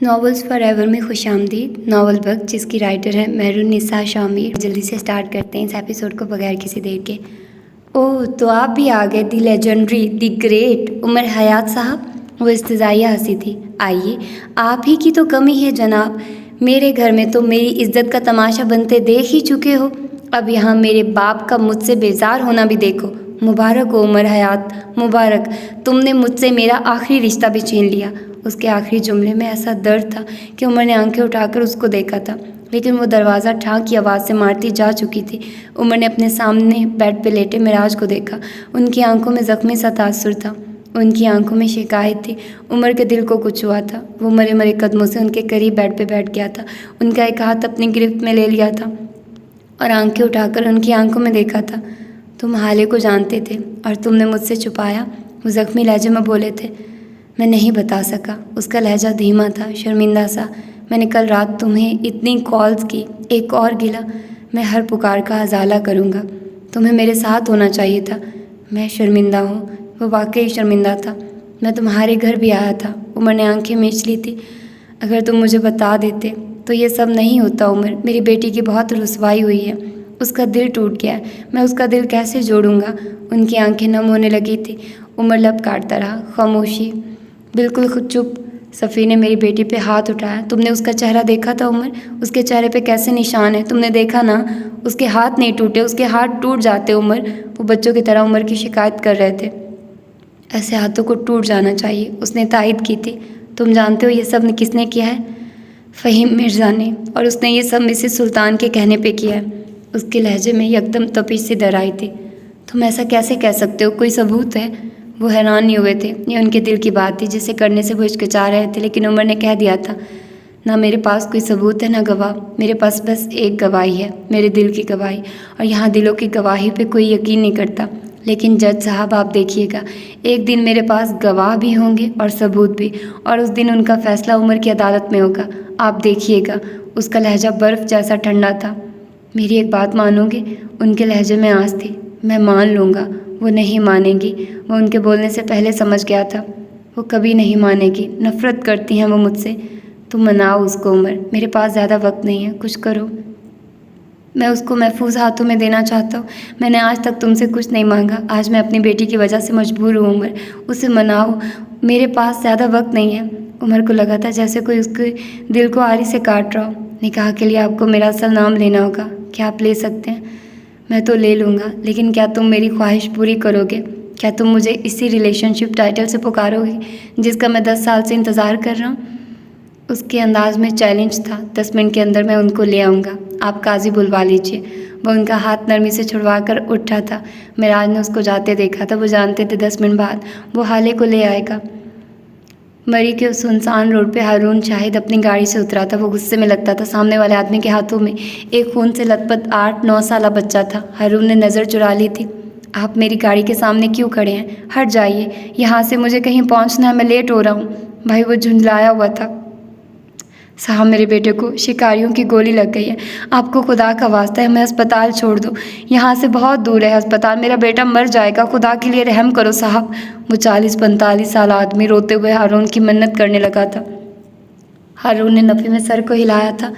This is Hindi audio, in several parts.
नॉवेल्स फॉरएवर में खुशामदीद। नावल वक्त जिसकी राइटर है मेहरुन्निसा शामिर। जल्दी से स्टार्ट करते हैं इस एपिसोड को बगैर किसी देर के। ओह, तो आप भी आ गए। दी लेजेंडरी, दी ग्रेट उमर हयात साहब। वो इस्तज़ाइया हंसी थी। आइए, आप ही की तो कमी है जनाब। मेरे घर में तो मेरी इज्जत का तमाशा बनते देख ही चुके हो, अब यहाँ मेरे बाप का मुझसे बेजार होना भी देखो। मुबारक हो उमर हयात, मुबारक। तुमने मुझसे मेरा आखिरी रिश्ता भी छीन लिया। उसके आखिरी जुमले में ऐसा दर्द था कि उमर ने आंखें उठाकर उसको देखा था, लेकिन वो दरवाज़ा ठां की आवाज़ से मारती जा चुकी थी। उमर ने अपने सामने बेड पे लेटे मिराज को देखा। उनकी आंखों में ज़ख्मी सा तासुर था, उनकी आंखों में शिकायत थी। उमर के दिल को कुछ हुआ था। वो मरे मरे कदमों से उनके करीब बेड पे बैठ गया था, उनका एक हाथ अपनी गिरफ्त में ले लिया था और आंखें उठाकर उनकी आंखों में देखा था। तुम हाले को जानते थे और तुमने मुझसे छुपाया, वो ज़ख्मी लहजे में बोले थे। मैं नहीं बता सका। उसका लहजा धीमा था, शर्मिंदा सा। मैंने कल रात तुम्हें इतनी कॉल्स की, एक और गिला। मैं हर पुकार का अजाला करूँगा। तुम्हें मेरे साथ होना चाहिए था। मैं शर्मिंदा हूँ। वो वाकई शर्मिंदा था। मैं तुम्हारे घर भी आया था। उमर ने आंखें मीच ली थी। अगर तुम मुझे बता देते तो ये सब नहीं होता उमर। मेरी बेटी की बहुत रुसवाई हुई है, उसका दिल टूट गया है। मैं उसका दिल कैसे जोड़ूंगा। उनकी आंखें नम होने लगी थी। उमर लब काटता रहा। खामोशी, बिल्कुल खुद चुप। सफ़ी ने मेरी बेटी पे हाथ उठाया। तुमने उसका चेहरा देखा था उमर? उसके चेहरे पे कैसे निशान है, तुमने देखा ना? उसके हाथ नहीं टूटे, उसके हाथ टूट जाते उमर। वो बच्चों की तरह उमर की शिकायत कर रहे थे। ऐसे हाथों को टूट जाना चाहिए, उसने तायद की थी। तुम जानते हो ये सब किसने किया है? फ़हीम मिर्ज़ा ने, और उसने ये सब मिसेस सुल्तान के कहने पे किया है। उसके लहजे में एकदम तपिश सी दर आई थी। तुम ऐसा कैसे कह सकते हो? कोई सबूत है? वो हैरान नहीं हुए थे। ये उनके दिल की बात थी जिसे करने से वो हिचकिचा रहे थे, लेकिन उमर ने कह दिया था, ना मेरे पास कोई सबूत है ना गवाह। मेरे पास बस एक गवाही है, मेरे दिल की गवाही। और यहाँ दिलों की गवाही पे कोई यकीन नहीं करता। लेकिन जज साहब, आप देखिएगा, एक दिन मेरे पास गवाह भी होंगे और सबूत भी, और उस दिन उनका फ़ैसला उमर की अदालत में होगा। आप देखिएगा। उसका लहजा बर्फ़ जैसा ठंडा था। मेरी एक बात मानोगे? उनके लहजे में आस थी। मैं मान लूँगा। वो नहीं मानेगी। वो उनके बोलने से पहले समझ गया था। वो कभी नहीं मानेगी। नफ़रत करती हैं वो मुझसे। तुम मनाओ उसको उमर। मेरे पास ज़्यादा वक्त नहीं है, कुछ करो। मैं उसको महफूज हाथों में देना चाहता हूँ। मैंने आज तक तुमसे कुछ नहीं मांगा। आज मैं अपनी बेटी की वजह से मजबूर हूँ उमर। उसे मनाओ। मेरे पास ज़्यादा वक्त नहीं है। उमर को लगा था जैसे कोई उसके दिल को आरी से काट रहा हो। निकाह के लिए आपको मेरा असल नाम लेना होगा। क्या आप ले सकते हैं? मैं तो ले लूँगा, लेकिन क्या तुम मेरी ख्वाहिश पूरी करोगे? क्या तुम मुझे इसी रिलेशनशिप टाइटल से पुकारोगे जिसका मैं 10 साल से इंतज़ार कर रहा हूँ? उसके अंदाज में चैलेंज था। 10 मिनट के अंदर मैं उनको ले आऊँगा। आप काजी बुलवा लीजिए। वो उनका हाथ नरमी से छुड़वा कर उठा था। मिराज ने उसको जाते देखा था। वो जानते थे 10 मिनट बाद वो हाले को ले आएगा। मरी के उस सुनसान रोड पे हारून शाहिद अपनी गाड़ी से उतरा था। वो गुस्से में लगता था। सामने वाले आदमी के हाथों में एक खून से लथपथ 8-9 साला बच्चा था। हारून ने नज़र चुरा ली थी। आप मेरी गाड़ी के सामने क्यों खड़े हैं? हट जाइए यहाँ से, मुझे कहीं पहुँचना है, मैं लेट हो रहा हूँ। भाई वो झुंझलाया हुआ था। साहब, मेरे बेटे को शिकारियों की गोली लग गई है। आपको खुदा का वास्ता है, मैं अस्पताल छोड़ दो। यहाँ से बहुत दूर है अस्पताल। मेरा बेटा मर जाएगा। खुदा के लिए रहम करो साहब। वो 40-45 साल आदमी रोते हुए हारून की मन्नत करने लगा था। हारून ने नफ़े में सर को हिलाया था।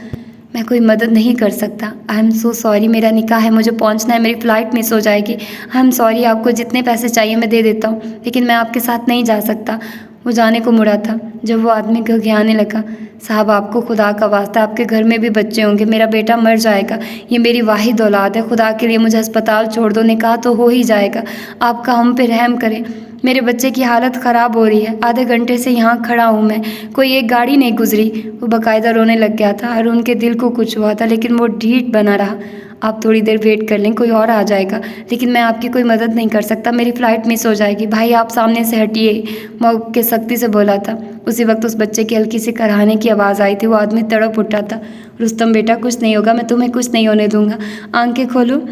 मैं कोई मदद नहीं कर सकता। I am so sorry. मेरा निकाह है, मुझे पहुंचना है, मेरी फ़्लाइट मिस हो जाएगी। I am sorry. आपको जितने पैसे चाहिए मैं दे देता हूँ, लेकिन मैं आपके साथ नहीं जा सकता। वो जाने को मुड़ा था जब वो आदमी घबराने लगा। साहब, आपको खुदा का वास्ता, आपके घर में भी बच्चे होंगे। मेरा बेटा मर जाएगा। ये मेरी वाहिद औलाद है। खुदा के लिए मुझे अस्पताल छोड़ दो। निकाह तो हो ही जाएगा। आपका हम पे रहम करें। मेरे बच्चे की हालत ख़राब हो रही है। आधे घंटे से यहाँ खड़ा हूँ मैं, कोई एक गाड़ी नहीं गुजरी। वो बाकायदा रोने लग गया था और उनके दिल को कुछ हुआ था, लेकिन वो ढीठ बना रहा। आप थोड़ी देर वेट कर लें, कोई और आ जाएगा, लेकिन मैं आपकी कोई मदद नहीं कर सकता। मेरी फ़्लाइट मिस हो जाएगी। भाई, आप सामने से हटिए, मौके के सख्ती से बोला था। उसी वक्त उस बच्चे की हल्की सी कराहने की आवाज़ आई थी। वो आदमी तड़प उठा था। रुस्तम बेटा, कुछ नहीं होगा, मैं तुम्हें कुछ नहीं होने दूंगा। आंखें खोलो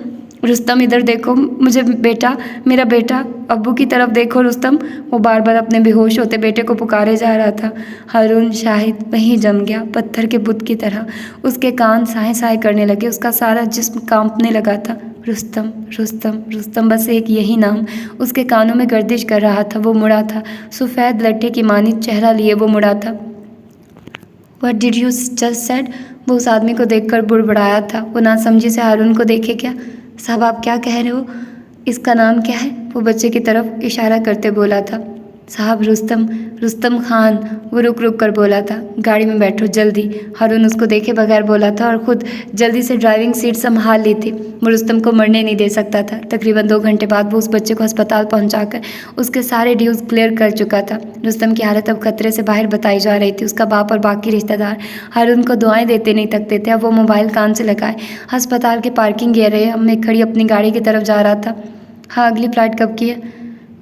रुस्तम, इधर देखो मुझे बेटा, मेरा बेटा। अब्बू की तरफ देखो रुस्तम। वो बार बार अपने बेहोश होते बेटे को पुकारे जा रहा था। हारून शाहिद वहीं जम गया, पत्थर के बुत की तरह। उसके कान साए साए करने लगे। उसका सारा जिस्म कांपने लगा था। रुस्तम, रुस्तम, रुस्तम, बस एक यही नाम उसके कानों में गर्दिश कर रहा था। वो मुड़ा था। सफ़ेद लट्ठे की मानी चेहरा लिए वो मुड़ा था। What did you just said? वो उस आदमी को देखकर बुड़बुड़ाया था। वो नासमझी से हारून को देखे क्या? साहब आप क्या कह रहे हो? इसका नाम क्या है? वो बच्चे की तरफ इशारा करते बोला था। साहब रुस्तम खान। वो रुक रुक कर बोला था। गाड़ी में बैठो जल्दी। हारून उसको देखे बगैर बोला था और ख़ुद जल्दी से ड्राइविंग सीट संभाल ली थी। वो रुस्तम को मरने नहीं दे सकता था। तकरीबन 2 घंटे बाद वो उस बच्चे को अस्पताल पहुंचाकर उसके सारे ड्यूज़ क्लियर कर चुका था। रुस्तम की हालत अब खतरे से बाहर बताई जा रही थी। उसका बाप और बाकी रिश्तेदार हारून को दुआएं देते नहीं थकते थे। अब वो मोबाइल कान से लगाए अस्पताल के पार्किंग एरिया में खड़ी अपनी गाड़ी की तरफ जा रहा था। हाँ, अगली फ़्लाइट कब की है?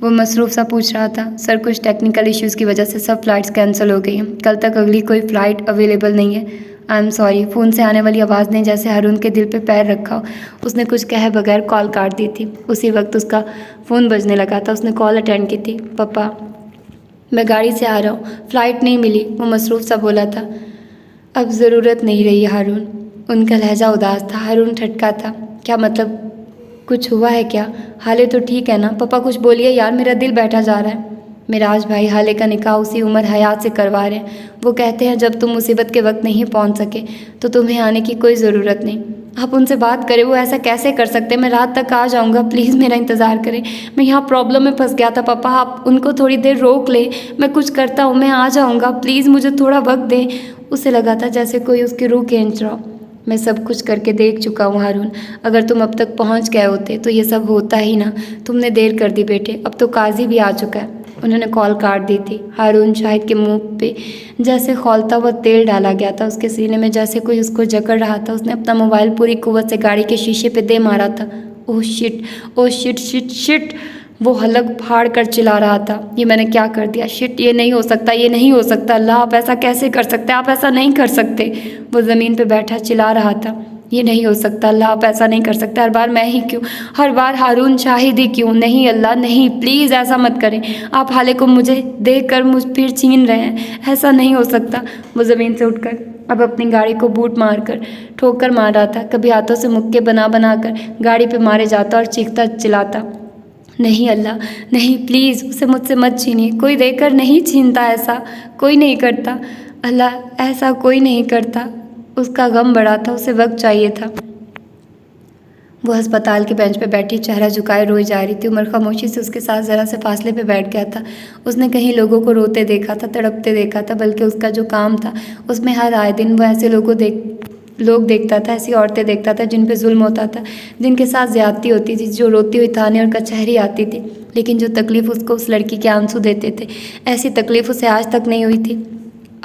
वो मसरूफ़ सा पूछ रहा था। सर, कुछ टेक्निकल इश्यूज़ की वजह से सब फ़्लाइट्स कैंसिल हो गई हैं। कल तक अगली कोई फ़्लाइट अवेलेबल नहीं है। I am sorry. फ़ोन से आने वाली आवाज़ ने जैसे हारून के दिल पे पैर रखा हो। उसने कुछ कहे बगैर कॉल काट दी थी। उसी वक्त उसका फ़ोन बजने लगा था। उसने कॉल अटेंड की थी। पापा, मैं गाड़ी से आ रहा हूँ, फ़्लाइट नहीं मिली। वो मसरूफ़ सा बोला था। अब ज़रूरत नहीं रही हारून। उनका लहजा उदास था। हारून ठटका था। क्या मतलब? कुछ हुआ है क्या? हाले तो ठीक है ना? पापा कुछ बोलिए यार, मेरा दिल बैठा जा रहा है। मिराज भाई हाले का निकाह उसी उम्र हयात से करवा रहे हैं। वो कहते हैं जब तुम मुसीबत के वक्त नहीं पहुंच सके तो तुम्हें आने की कोई ज़रूरत नहीं। आप उनसे बात करें, वो ऐसा कैसे कर सकते हैं? मैं रात तक आ जाऊंगा, प्लीज़ मेरा इंतज़ार करें। मैं यहाँ प्रॉब्लम में फंस गया था पापा, आप उनको थोड़ी देर रोक ले, मैं कुछ करता हूँ, मैं आ जाऊँगा, प्लीज़ मुझे थोड़ा वक्त दें। उसे लगा था जैसे कोई उसकी रूह खींच रहा हो। मैं सब कुछ करके देख चुका हूँ हारून। अगर तुम अब तक पहुँच गए होते तो ये सब होता ही ना। तुमने देर कर दी बेटे। अब तो काजी भी आ चुका है। उन्होंने कॉल काट दी थी। हारून शाहिद के मुंह पे जैसे खौलता हुआ तेल डाला गया था। उसके सीने में जैसे कोई उसको जकड़ रहा था। उसने अपना मोबाइल पूरी कुव्वत से गाड़ी के शीशे पे दे मारा था। Oh shit, oh shit shit shit. वो हलक फाड़ कर चिल्ला रहा था। ये मैंने क्या कर दिया? शिट, ये नहीं हो सकता, ये नहीं हो सकता। अल्लाह, आप ऐसा कैसे कर सकते? आप ऐसा नहीं कर सकते। वो ज़मीन पे बैठा चिल्ला रहा था। ये नहीं हो सकता अल्लाह, आप ऐसा नहीं कर सकते। हर बार मैं ही क्यों? हर बार हारून शाहिद ही क्यों? नहीं अल्लाह नहीं, प्लीज़ ऐसा मत करें। आप हाले को मुझे देख कर मुझ फिर छीन रहे हैं। ऐसा नहीं हो सकता। वो ज़मीन से उठकर अब अपनी गाड़ी को बूट मारकर ठोकर मार रहा था। कभी हाथों से मुक्के बना बना कर गाड़ी पे मारे जाता और चीखता चिल्लाता, नहीं अल्लाह नहीं, प्लीज़ उसे मुझसे मत छीनिए। कोई देकर नहीं छीनता, ऐसा कोई नहीं करता। अल्लाह, ऐसा कोई नहीं करता। उसका गम बड़ा था, उसे वक्त चाहिए था। वो अस्पताल के बेंच पे बैठी चेहरा झुकाए रोई जा रही थी। उमर खामोशी से उसके साथ ज़रा से फासले पे बैठ गया था। उसने कहीं लोगों को रोते देखा था, तड़पते देखा था, बल्कि उसका जो काम था उसमें हर आए दिन वो ऐसे लोग देखता था, ऐसी औरतें देखता था जिन पे जुल्म होता था, जिनके साथ ज़्यादती होती थी, जो रोती हुई थाने और कचहरी आती थी, लेकिन जो तकलीफ़ उसको उस लड़की के आंसू देते थे, ऐसी तकलीफ़ उसे आज तक नहीं हुई थी।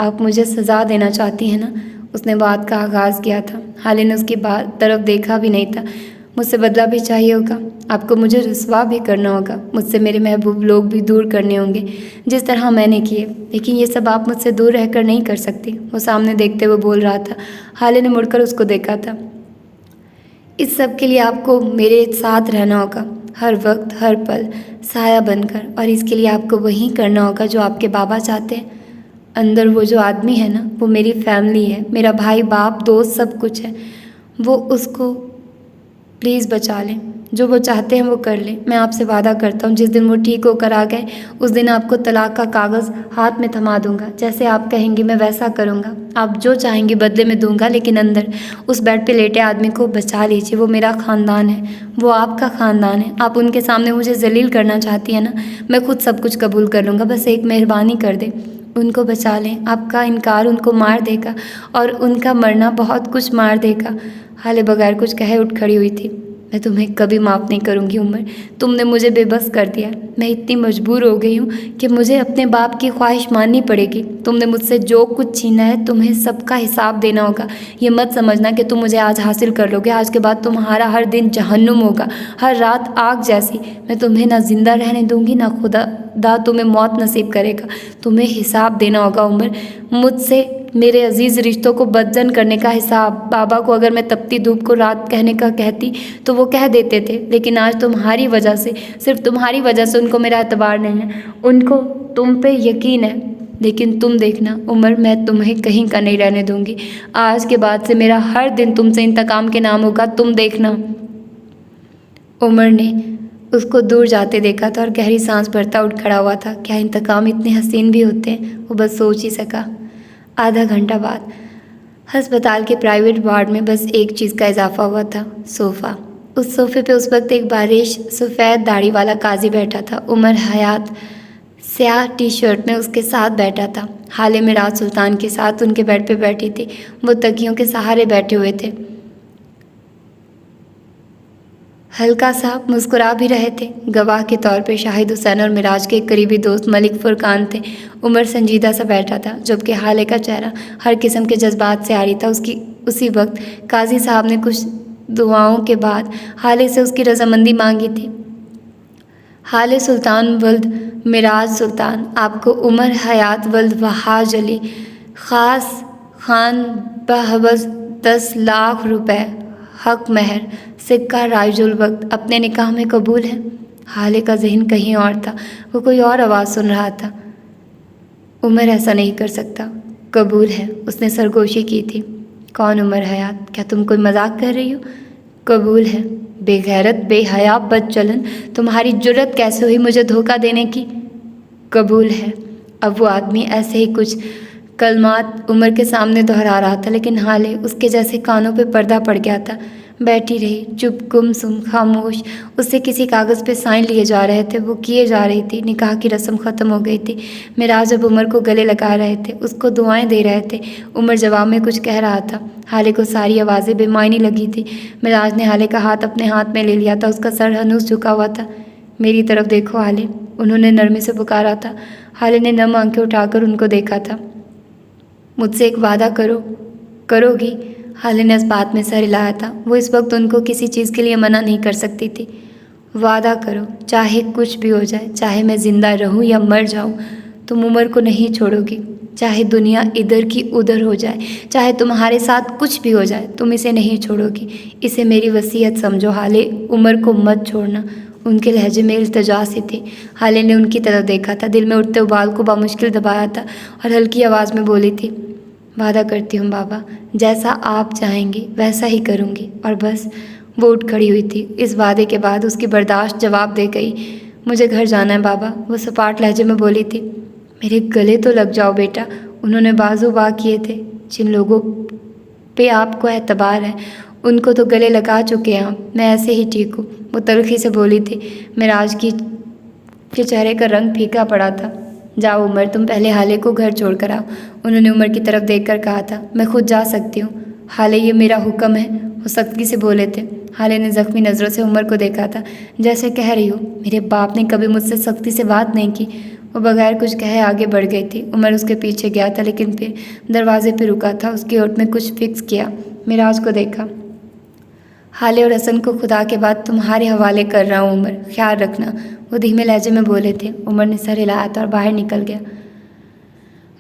आप मुझे सज़ा देना चाहती हैं ना? उसने बात का आगाज़ किया था। हाले ने उसकी तरफ देखा भी नहीं था। मुझसे बदला भी चाहिए होगा, आपको मुझे रुसवा भी करना होगा, मुझसे मेरे महबूब लोग भी दूर करने होंगे जिस तरह मैंने किए, लेकिन ये सब आप मुझसे दूर रहकर नहीं कर सकती। वो सामने देखते हुए बोल रहा था। हाले ने मुड़कर उसको देखा था। इस सब के लिए आपको मेरे साथ रहना होगा, हर वक्त हर पल साया बनकर, और इसके लिए आपको वही करना होगा जो आपके बाबा चाहते हैं। अंदर वो जो आदमी है ना, वो मेरी फैमिली है, मेरा भाई, बाप, दोस्त, सब कुछ है। वो उसको प्लीज़ बचा लें, जो वो चाहते हैं वो कर लें। मैं आपसे वादा करता हूँ जिस दिन वो ठीक होकर आ गए उस दिन आपको तलाक का कागज़ हाथ में थमा दूंगा। जैसे आप कहेंगी मैं वैसा करूँगा, आप जो चाहेंगी बदले में दूंगा, लेकिन अंदर उस बेड पे लेटे आदमी को बचा लीजिए। वो मेरा ख़ानदान है, वो आपका ख़ानदान है। आप उनके सामने मुझे जलील करना चाहती हैं ना, मैं खुद सब कुछ कबूल कर लूँगा, बस एक मेहरबानी कर दे, उनको बचा लें। आपका इनकार उनको मार देगा और उनका मरना बहुत कुछ मार देगा। हाले बगैर कुछ कहे उठ खड़ी हुई थी। मैं तुम्हें कभी माफ़ नहीं करूँगी उमर, तुमने मुझे बेबस कर दिया। मैं इतनी मजबूर हो गई हूँ कि मुझे अपने बाप की ख्वाहिश माननी पड़ेगी। तुमने मुझसे जो कुछ छीना है तुम्हें सबका हिसाब देना होगा। ये मत समझना कि तुम मुझे आज हासिल कर लोगे, आज के बाद तुम्हारा हर दिन जहन्नुम होगा, हर रात आग जैसी। मैं तुम्हें ना जिंदा रहने दूँगी, ना खुदा तुम्हें मौत नसीब करेगा। तुम्हें हिसाब देना होगा उमर, मुझसे मेरे अजीज़ रिश्तों को बदजन करने का हिसाब। बाबा को अगर मैं तपती धूप को रात कहने का कहती तो वो कह देते थे, लेकिन आज तुम्हारी वजह से, सिर्फ तुम्हारी वजह से उनको मेरा एतबार नहीं है, उनको तुम पे यकीन है। लेकिन तुम देखना उमर, मैं तुम्हें कहीं का नहीं रहने दूंगी। आज के बाद से मेरा हर दिन तुमसे इंतकाम के नाम होगा, तुम देखना। उमर ने उसको दूर जाते देखा था और गहरी सांस भरता उठ खड़ा हुआ था। क्या इंतकाम इतने हसीन भी होते हैं? वो बस सोच ही सका। आधा घंटा बाद अस्पताल के प्राइवेट वार्ड में बस एक चीज़ का इजाफा हुआ था, सोफ़ा। उस सोफे पे उस वक्त एक बारिश सफ़ेद दाढ़ी वाला काजी बैठा था। उमर हयात स्याह टी शर्ट में उसके साथ बैठा था। हाले मिराज सुल्तान के साथ उनके बेड पे बैठी थी। वो तकियों के सहारे बैठे हुए थे, हल्का सा मुस्कुरा भी रहे थे। गवाह के तौर पे शाहिद हुसैन और मिराज के करीबी दोस्त मलिक फुरकान थे। उमर संजीदा सा बैठा था, जबकि हाले का चेहरा हर किस्म के जज्बात से आरी था। उसी वक्त काजी साहब ने कुछ दुआओं के बाद हाले से उसकी रजामंदी मांगी थी। हाले सुल्तान वल्द मिराज सुल्तान आपको उमर हयात वल्द वहाज अली ख़ास खान बहवज़ 10 लाख रुपए हक महर सिक्का राइजुल वक्त अपने निकाह में कबूल है। हाले का जहन कहीं और था, वो कोई और आवाज़ सुन रहा था। उमर ऐसा नहीं कर सकता, कबूल है, उसने सरगोशी की थी। कौन उमर हयात? क्या तुम कोई मजाक कर रही हो? कबूल है। बेगैरत बेहया बदचलन, तुम्हारी जुर्रत कैसे हुई मुझे धोखा देने की? कबूल है। अब वो आदमी ऐसे ही कुछ कलमात उमर के सामने दोहरा रहा था, लेकिन हाले उसके जैसे कानों पे पर्दा पड़ गया था। बैठी रही, चुप गुमसुम खामोश। उससे किसी कागज़ पे साइन लिए जा रहे थे, वो किए जा रही थी। निकाह की रस्म ख़त्म हो गई थी। मिराज अब उमर को गले लगा रहे थे, उसको दुआएं दे रहे थे। उमर जवाब में कुछ कह रहा था। हाले को सारी आवाज़ें बेमायनी लगी थी। मिराज ने हाले का हाथ अपने हाथ में ले लिया था, उसका सर हनूस झुका हुआ था। मेरी तरफ देखो हाले, उन्होंने नरमी से पुकारा था। हाले ने नम आंखें उठाकर उनको देखा था। मुझसे एक वादा करो, करोगी? हाले ने इस बात में सर हिलाया था। वो इस वक्त उनको किसी चीज़ के लिए मना नहीं कर सकती थी। वादा करो, चाहे कुछ भी हो जाए, चाहे मैं ज़िंदा रहूं या मर जाऊं, तुम उमर को नहीं छोड़ोगी। चाहे दुनिया इधर की उधर हो जाए, चाहे तुम्हारे साथ कुछ भी हो जाए, तुम इसे नहीं छोड़ोगी। इसे मेरी वसीयत समझो हाले, उमर को मत छोड़ना। उनके लहजे में इल्तिजा सी थी। हाले ने उनकी तरफ देखा था, दिल में उठते उबाल को बामुश्किल दबाया था और हल्की आवाज़ में बोली थी, वादा करती हूँ बाबा, जैसा आप चाहेंगी वैसा ही करूँगी। और बस वो उठ खड़ी हुई थी। इस वादे के बाद उसकी बर्दाश्त जवाब दे गई। मुझे घर जाना है बाबा, वो सपाट लहजे में बोली थी। मेरे गले तो लग जाओ बेटा, उन्होंने बाजू बाह किए थे। जिन लोगों पे आपको एतबार है उनको तो गले लगा चुके हैं आप, मैं ऐसे ही ठीक हूँ, वो तल्खी से बोली थी। मिराज के चेहरे का रंग फीका पड़ा था। जाओ उमर, तुम पहले हाले को घर छोड़ कर आओ, उन्होंने उमर की तरफ देखकर कहा था। मैं खुद जा सकती हूँ हाले, ये मेरा हुक्म है, वो सख्ती से बोले थे। हाले ने ज़ख्मी नज़रों से उमर को देखा था, जैसे कह रही हो मेरे बाप ने कभी मुझसे सख्ती से बात नहीं की। वो बगैर कुछ कहे आगे बढ़ गई थी। उमर उसके पीछे गया था, लेकिन फिर दरवाजे पर रुका था। उसके होठ में कुछ फिक्स किया, मिराज को देखा। हाले और हसन को खुदा के बाद तुम्हारे हवाले कर रहा हूँ उमर, ख्याल रखना, वो धीमे लहजे में बोले थे। उमर ने सर हिलाया था और बाहर निकल गया।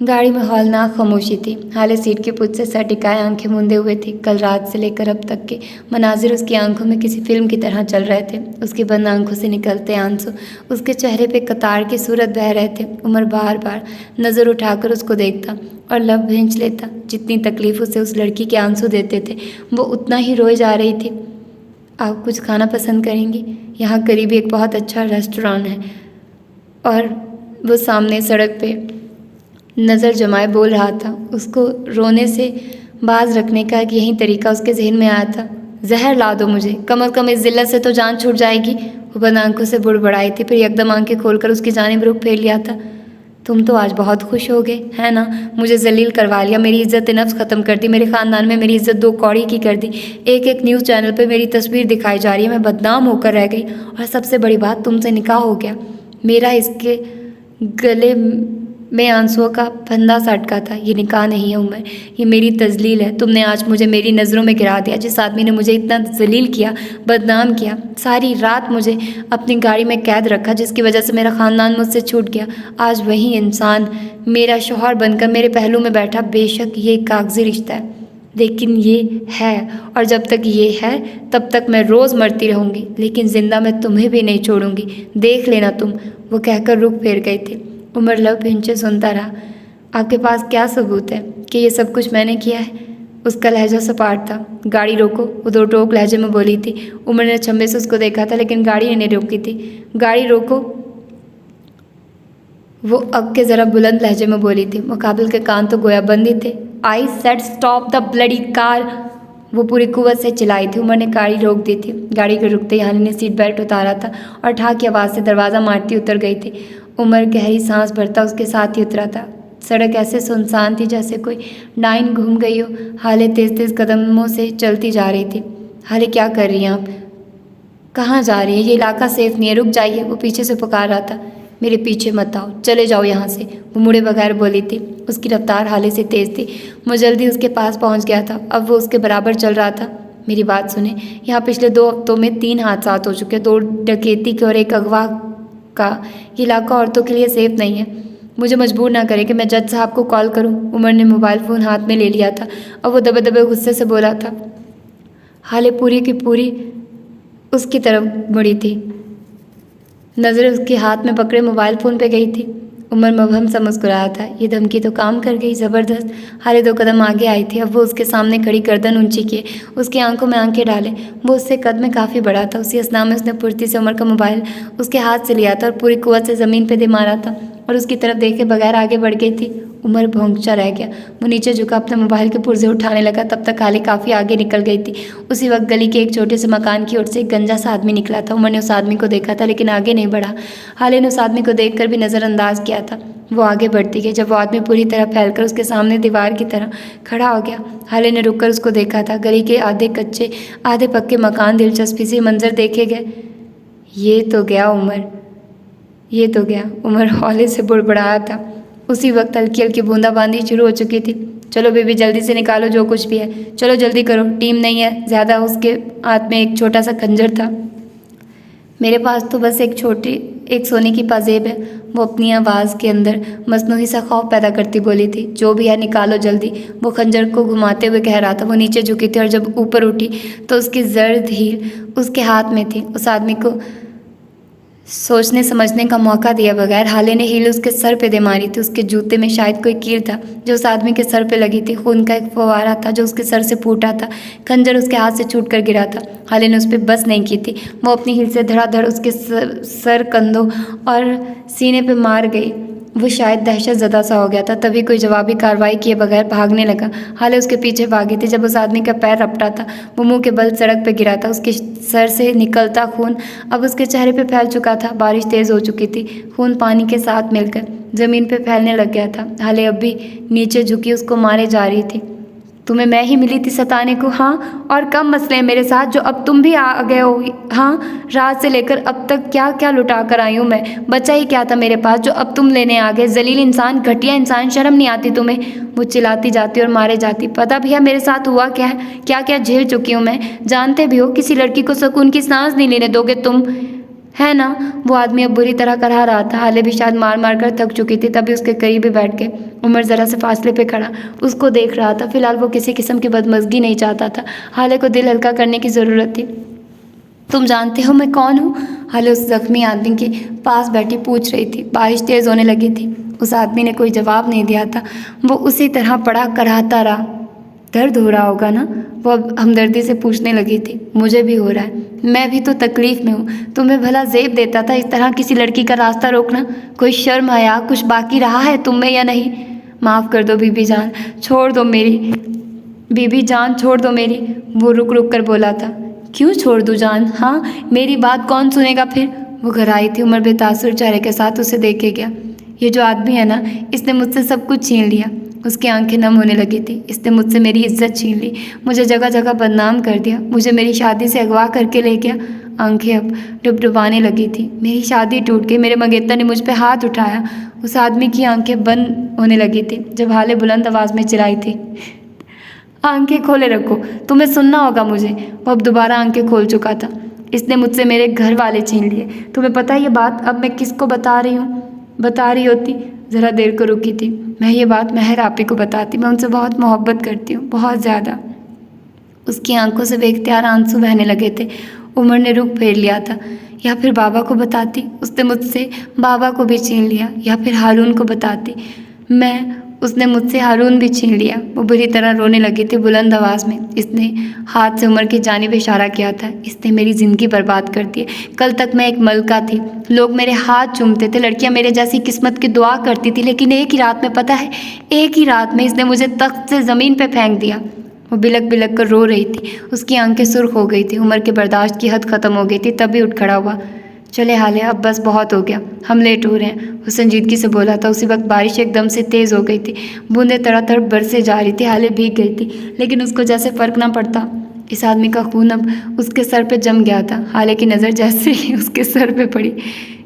गाड़ी में हौलनाक खामोशी थी। हाले सीट के पुछ से सर टिकाए आंखें मूंदे हुए थी। कल रात से लेकर अब तक के मनाजिर उसकी आंखों में किसी फिल्म की तरह चल रहे थे। उसकी बंद आंखों से निकलते आंसू, उसके चेहरे पे कतार की सूरत बह रहे थे। उमर बार बार नज़र उठाकर उसको देखता और लब भींच लेता। जितनी तकलीफ उसे उस लड़की के आंसू देते थे, वो उतना ही रोए जा रही थी। आप कुछ खाना पसंद करेंगी? यहाँ करीब एक बहुत अच्छा रेस्टोरेंट है। और वो सामने सड़क पे नज़र जमाए बोल रहा था। उसको रोने से बाज रखने का एक यही तरीका उसके जहन में आया था। जहर ला दो मुझे, कम अज़ कम इस जिल्लत से तो जान छूट जाएगी। वो बंद आंखों से बुड़बड़ाई थी, फिर एकदम आंखें खोलकर उसकी जानिब रुख फेर लिया था। तुम तो आज बहुत खुश हो गए है ना? मुझे जलील करवा लिया, मेरी इज़्ज़त नफ्स ख़त्म कर दी, मेरे ख़ानदान में मेरी इज़्ज़त 2 कौड़ी की कर दी। एक न्यूज़ चैनल पे मेरी तस्वीर दिखाई जा रही है, मैं बदनाम होकर रह गई। और सबसे बड़ी बात, तुमसे निकाह हो गया। मेरा इसके गले में आंसुओं का फंदा सा अटका था। ये निकाह नहीं है उमर, ये मेरी तजलील है। तुमने आज मुझे मेरी नज़रों में गिरा दिया। जिस आदमी ने मुझे इतना जलील किया, बदनाम किया, सारी रात मुझे अपनी गाड़ी में कैद रखा, जिसकी वजह से मेरा ख़ानदान मुझसे छूट गया, आज वही इंसान मेरा शौहर बनकर मेरे पहलू में बैठा। बेशक ये कागज़ी रिश्ता है, लेकिन ये है, और जब तक ये है तब तक मैं रोज़ मरती रहूँगी, लेकिन ज़िंदा मैं तुम्हें भी नहीं छोड़ूंगी, देख लेना तुम। वो कहकर रुख फेर गई थी। उमर लब भिंचे सुनता रहा। आपके पास क्या सबूत है कि ये सब कुछ मैंने किया है? उसका लहजा सपाट था। गाड़ी रोको, वो 2 टोक लहजे में बोली थी। उमर ने छम्बे से उसको देखा था, लेकिन गाड़ी नहीं रोकी थी। गाड़ी रोको, वो अब के ज़रा बुलंद लहजे में बोली थी। मुकाबिल के कान तो गोया बंद ही थे। I said stop the bloody car, वो पूरी कुव्वत से चिल्लाई थी। उमर ने गाड़ी रोक दी थी। गाड़ी के रुकते ही हानि ने सीट बेल्ट उतारा था और ठा की आवाज़ से दरवाज़ा मारती उतर गई थी। उमर गहरी सांस भरता उसके साथ ही उतरा था। सड़क ऐसे सुनसान थी जैसे कोई डाइन घूम गई हो। हाले तेज़ तेज़ कदमों से चलती जा रही थी। हाले क्या कर रही हैं आप? कहाँ जा रही है? ये इलाका सेफ नहीं है, रुक जाइए, वो पीछे से पुकार रहा था। मेरे पीछे मत आओ, चले जाओ यहाँ से, वो मुड़े बगैर बोली थी। उसकी रफ्तार हाले से तेज़ थी। मैं जल्दी उसके पास पहुँच गया था। अब वो उसके बराबर चल रहा था। मेरी बात सुने, यहाँ पिछले 2 हफ्तों में 3 हादसात हो चुके, 2 डकैती के और 1 अगवा का। ये इलाका औरतों के लिए सेफ नहीं है। मुझे मजबूर ना करें कि मैं जज साहब को कॉल करूं। उमर ने मोबाइल फ़ोन हाथ में ले लिया था और वो दबे दबे गुस्से से बोला था। हाले पूरी की पूरी उसकी तरफ मुड़ी थी। नज़रें उसके हाथ में पकड़े मोबाइल फ़ोन पे गई थी। उमर मबहम सा मुस्कुराया था। ये धमकी तो काम कर गई, ज़बरदस्त। हाले 2 कदम आगे आई थी। अब वो उसके सामने खड़ी गर्दन ऊंची किए, उसकी आंखों में आंखें डाले। वो उससे कद में काफ़ी बड़ा था। उसी असना में उसने फुर्ती से उमर का मोबाइल उसके हाथ से लिया था और पूरी कुव्वत से ज़मीन पे दे मारा था और उसकी तरफ देखे बगैर आगे बढ़ गई थी। उमर भौंकचा रह गया। वो नीचे झुका अपने मोबाइल के पुर्जे उठाने लगा। तब तक हाले काफ़ी आगे निकल गई थी। उसी वक्त गली के एक छोटे से मकान की ओर से एक गंजा सा आदमी निकला था। उमर ने उस आदमी को देखा था लेकिन आगे नहीं बढ़ा। हाले ने उस आदमी को देखकर भी नज़रअंदाज किया था। वो आगे बढ़ती गई। जब वो आदमी पूरी तरह फैलकर उसके सामने दीवार की तरह खड़ा हो गया, हाले ने रुककर उसको देखा था। गली के आधे कच्चे आधे पक्के मकान दिलचस्पी से मंजर देखे गए। ये तो गया उमर, ये तो गया, उमर हौले से बुड़बुड़ाया था। उसी वक्त हल्की हल्की बूंदाबांदी शुरू हो चुकी थी। चलो बेबी, जल्दी से निकालो जो कुछ भी है, चलो जल्दी करो, टीम नहीं है ज़्यादा। उसके हाथ में एक छोटा सा खंजर था। मेरे पास तो बस एक सोने की पाजेब है, वो अपनी आवाज़ के अंदर मसनूई सा खौफ पैदा करती बोली थी। जो भी है निकालो जल्दी, वो खंजर को घुमाते हुए कह रहा था। वो नीचे झुकी थी और जब ऊपर उठी तो उसकी जर्द हील उसके हाथ में थी। उस आदमी को सोचने समझने का मौका दिया बगैर हाले ने हील उसके सर पे दे मारी थी। उसके जूते में शायद कोई कील था जो उस आदमी के सर पे लगी थी। खून का एक फव्वारा था जो उसके सर से फूटा था। खंजर उसके हाथ से छूट कर गिरा था। हाले ने उस पर बस नहीं की थी। वो अपनी हील से धड़ाधड़ उसके सर, कंधों और सीने पे मार गई। वो शायद दहशत ज़दा सा हो गया था, तभी कोई जवाबी कार्रवाई किए बगैर भागने लगा। हाले उसके पीछे भागी थी। जब उस आदमी का पैर रपटा था, वो मुंह के बल सड़क पे गिरा था। उसके सर से निकलता खून अब उसके चेहरे पे फैल चुका था। बारिश तेज़ हो चुकी थी। खून पानी के साथ मिलकर ज़मीन पे फैलने लग गया था। हाले अब भी नीचे झुकी उसको मारे जा रही थी। तुम्हें मैं ही मिली थी सताने को, हाँ, और कम मसले हैं मेरे साथ जो अब तुम भी आ गए हो, हाँ। रात से लेकर अब तक क्या क्या लुटा कर आई हूँ मैं, बचा ही क्या था मेरे पास जो अब तुम लेने आ गए। जलील इंसान, घटिया इंसान, शर्म नहीं आती तुम्हें। वो चिल्लाती जाती और मारे जाती। पता भी है मेरे साथ हुआ क्या है, क्या क्या झेल चुकी हूँ मैं। जानते भी हो किसी लड़की को सुकून की सांस नहीं लेने दोगे तुम, है ना। वो आदमी अब बुरी तरह करहा रहा था। हाले भी शायद मार मार कर थक चुकी थी, तभी उसके करीब ही बैठ के उमर ज़रा से फासले पे खड़ा उसको देख रहा था। फिलहाल वो किसी किस्म की बदमज़गी नहीं चाहता था। हाले को दिल हल्का करने की ज़रूरत थी। तुम जानते हो मैं कौन हूँ? हाले उस जख्मी आदमी के पास बैठी पूछ रही थी। बारिश तेज़ होने लगी थी। उस आदमी ने कोई जवाब नहीं दिया था। वो उसी तरह पड़ा कराहता रहा। दर्द हो रहा होगा ना? वो अब हमदर्दी से पूछने लगी थी। मुझे भी हो रहा है, मैं भी तो तकलीफ़ में हूँ। तुम्हें भला ज़ेब देता था इस तरह किसी लड़की का रास्ता रोकना? कोई शर्म हया कुछ बाकी रहा है तुम में या नहीं? माफ़ कर दो बीबी जान, छोड़ दो मेरी, बीबी जान छोड़ दो मेरी, वो रुक रुक कर बोला था। क्यों छोड़ दूँ जान? हाँ, मेरी बात कौन सुनेगा फिर? वो घर आई थी। उमर बेतासुर चेहरे के साथ उसे देखे गया। ये जो आदमी है ना, इसने मुझसे सब कुछ छीन लिया। उसकी आंखें नम होने लगी थी। इसने मुझसे मेरी इज्जत छीन ली, मुझे जगह जगह बदनाम कर दिया, मुझे मेरी शादी से अगवा करके ले गया। आंखें अब डुबडुबाने लगी थी। मेरी शादी टूट गई, मेरे मंगेतर ने मुझ पे हाथ उठाया। उस आदमी की आंखें बंद होने लगी थी जब हाले बुलंद आवाज़ में चिल्लाई थी, आंखें खोले रखो, तुम्हें सुनना होगा मुझे। वो अब दोबारा आंखें खोल चुका था। इसने मुझसे मेरे घर वाले छीन लिए। तुम्हें पता है ये बात अब मैं किसको बता रही हूँ? बता रही होती ज़रा देर को रुकी थी। मैं ये बात महर आपी को बताती। मैं उनसे बहुत मोहब्बत करती हूँ, बहुत ज़्यादा। उसकी आंखों से बेख्तियार आंसू बहने लगे थे। उमर ने रुख फेर लिया था। या फिर बाबा को बताती, उसने मुझसे बाबा को भी छीन लिया। या फिर हारून को बताती। मैं उसने मुझसे हारून भी छीन लिया। वो बुरी तरह रोने लगी थी बुलंद आवाज़ में। इसने हाथ से उमर की जानिब इशारा किया था। इसने मेरी ज़िंदगी बर्बाद कर दी है। कल तक मैं एक मलका थी, लोग मेरे हाथ चूमते थे, लड़कियां मेरे जैसी किस्मत की दुआ करती थी, लेकिन एक ही रात में, पता है, एक ही रात में इसने मुझे तख्त से ज़मीन पर फेंक दिया। वो बिलक बिलक कर रो रही थी। उसकी आंखें सुर्ख हो गई थी। उमर के बर्दाश्त की हद ख़त्म हो गई थी। तभी उठ खड़ा हुआ। चले हाले, अब बस बहुत हो गया, हम लेट हो रहे हैं, वो संजीदगी से बोला था। उसी वक्त बारिश एकदम से तेज़ हो गई थी। बूंदें तड़ातड़ बरसे जा रही थी। हाले भीग गई थी, लेकिन उसको जैसे फ़र्क ना पड़ता। इस आदमी का खून अब उसके सर पे जम गया था। हाले की नज़र जैसे ही उसके सर पे पड़ी,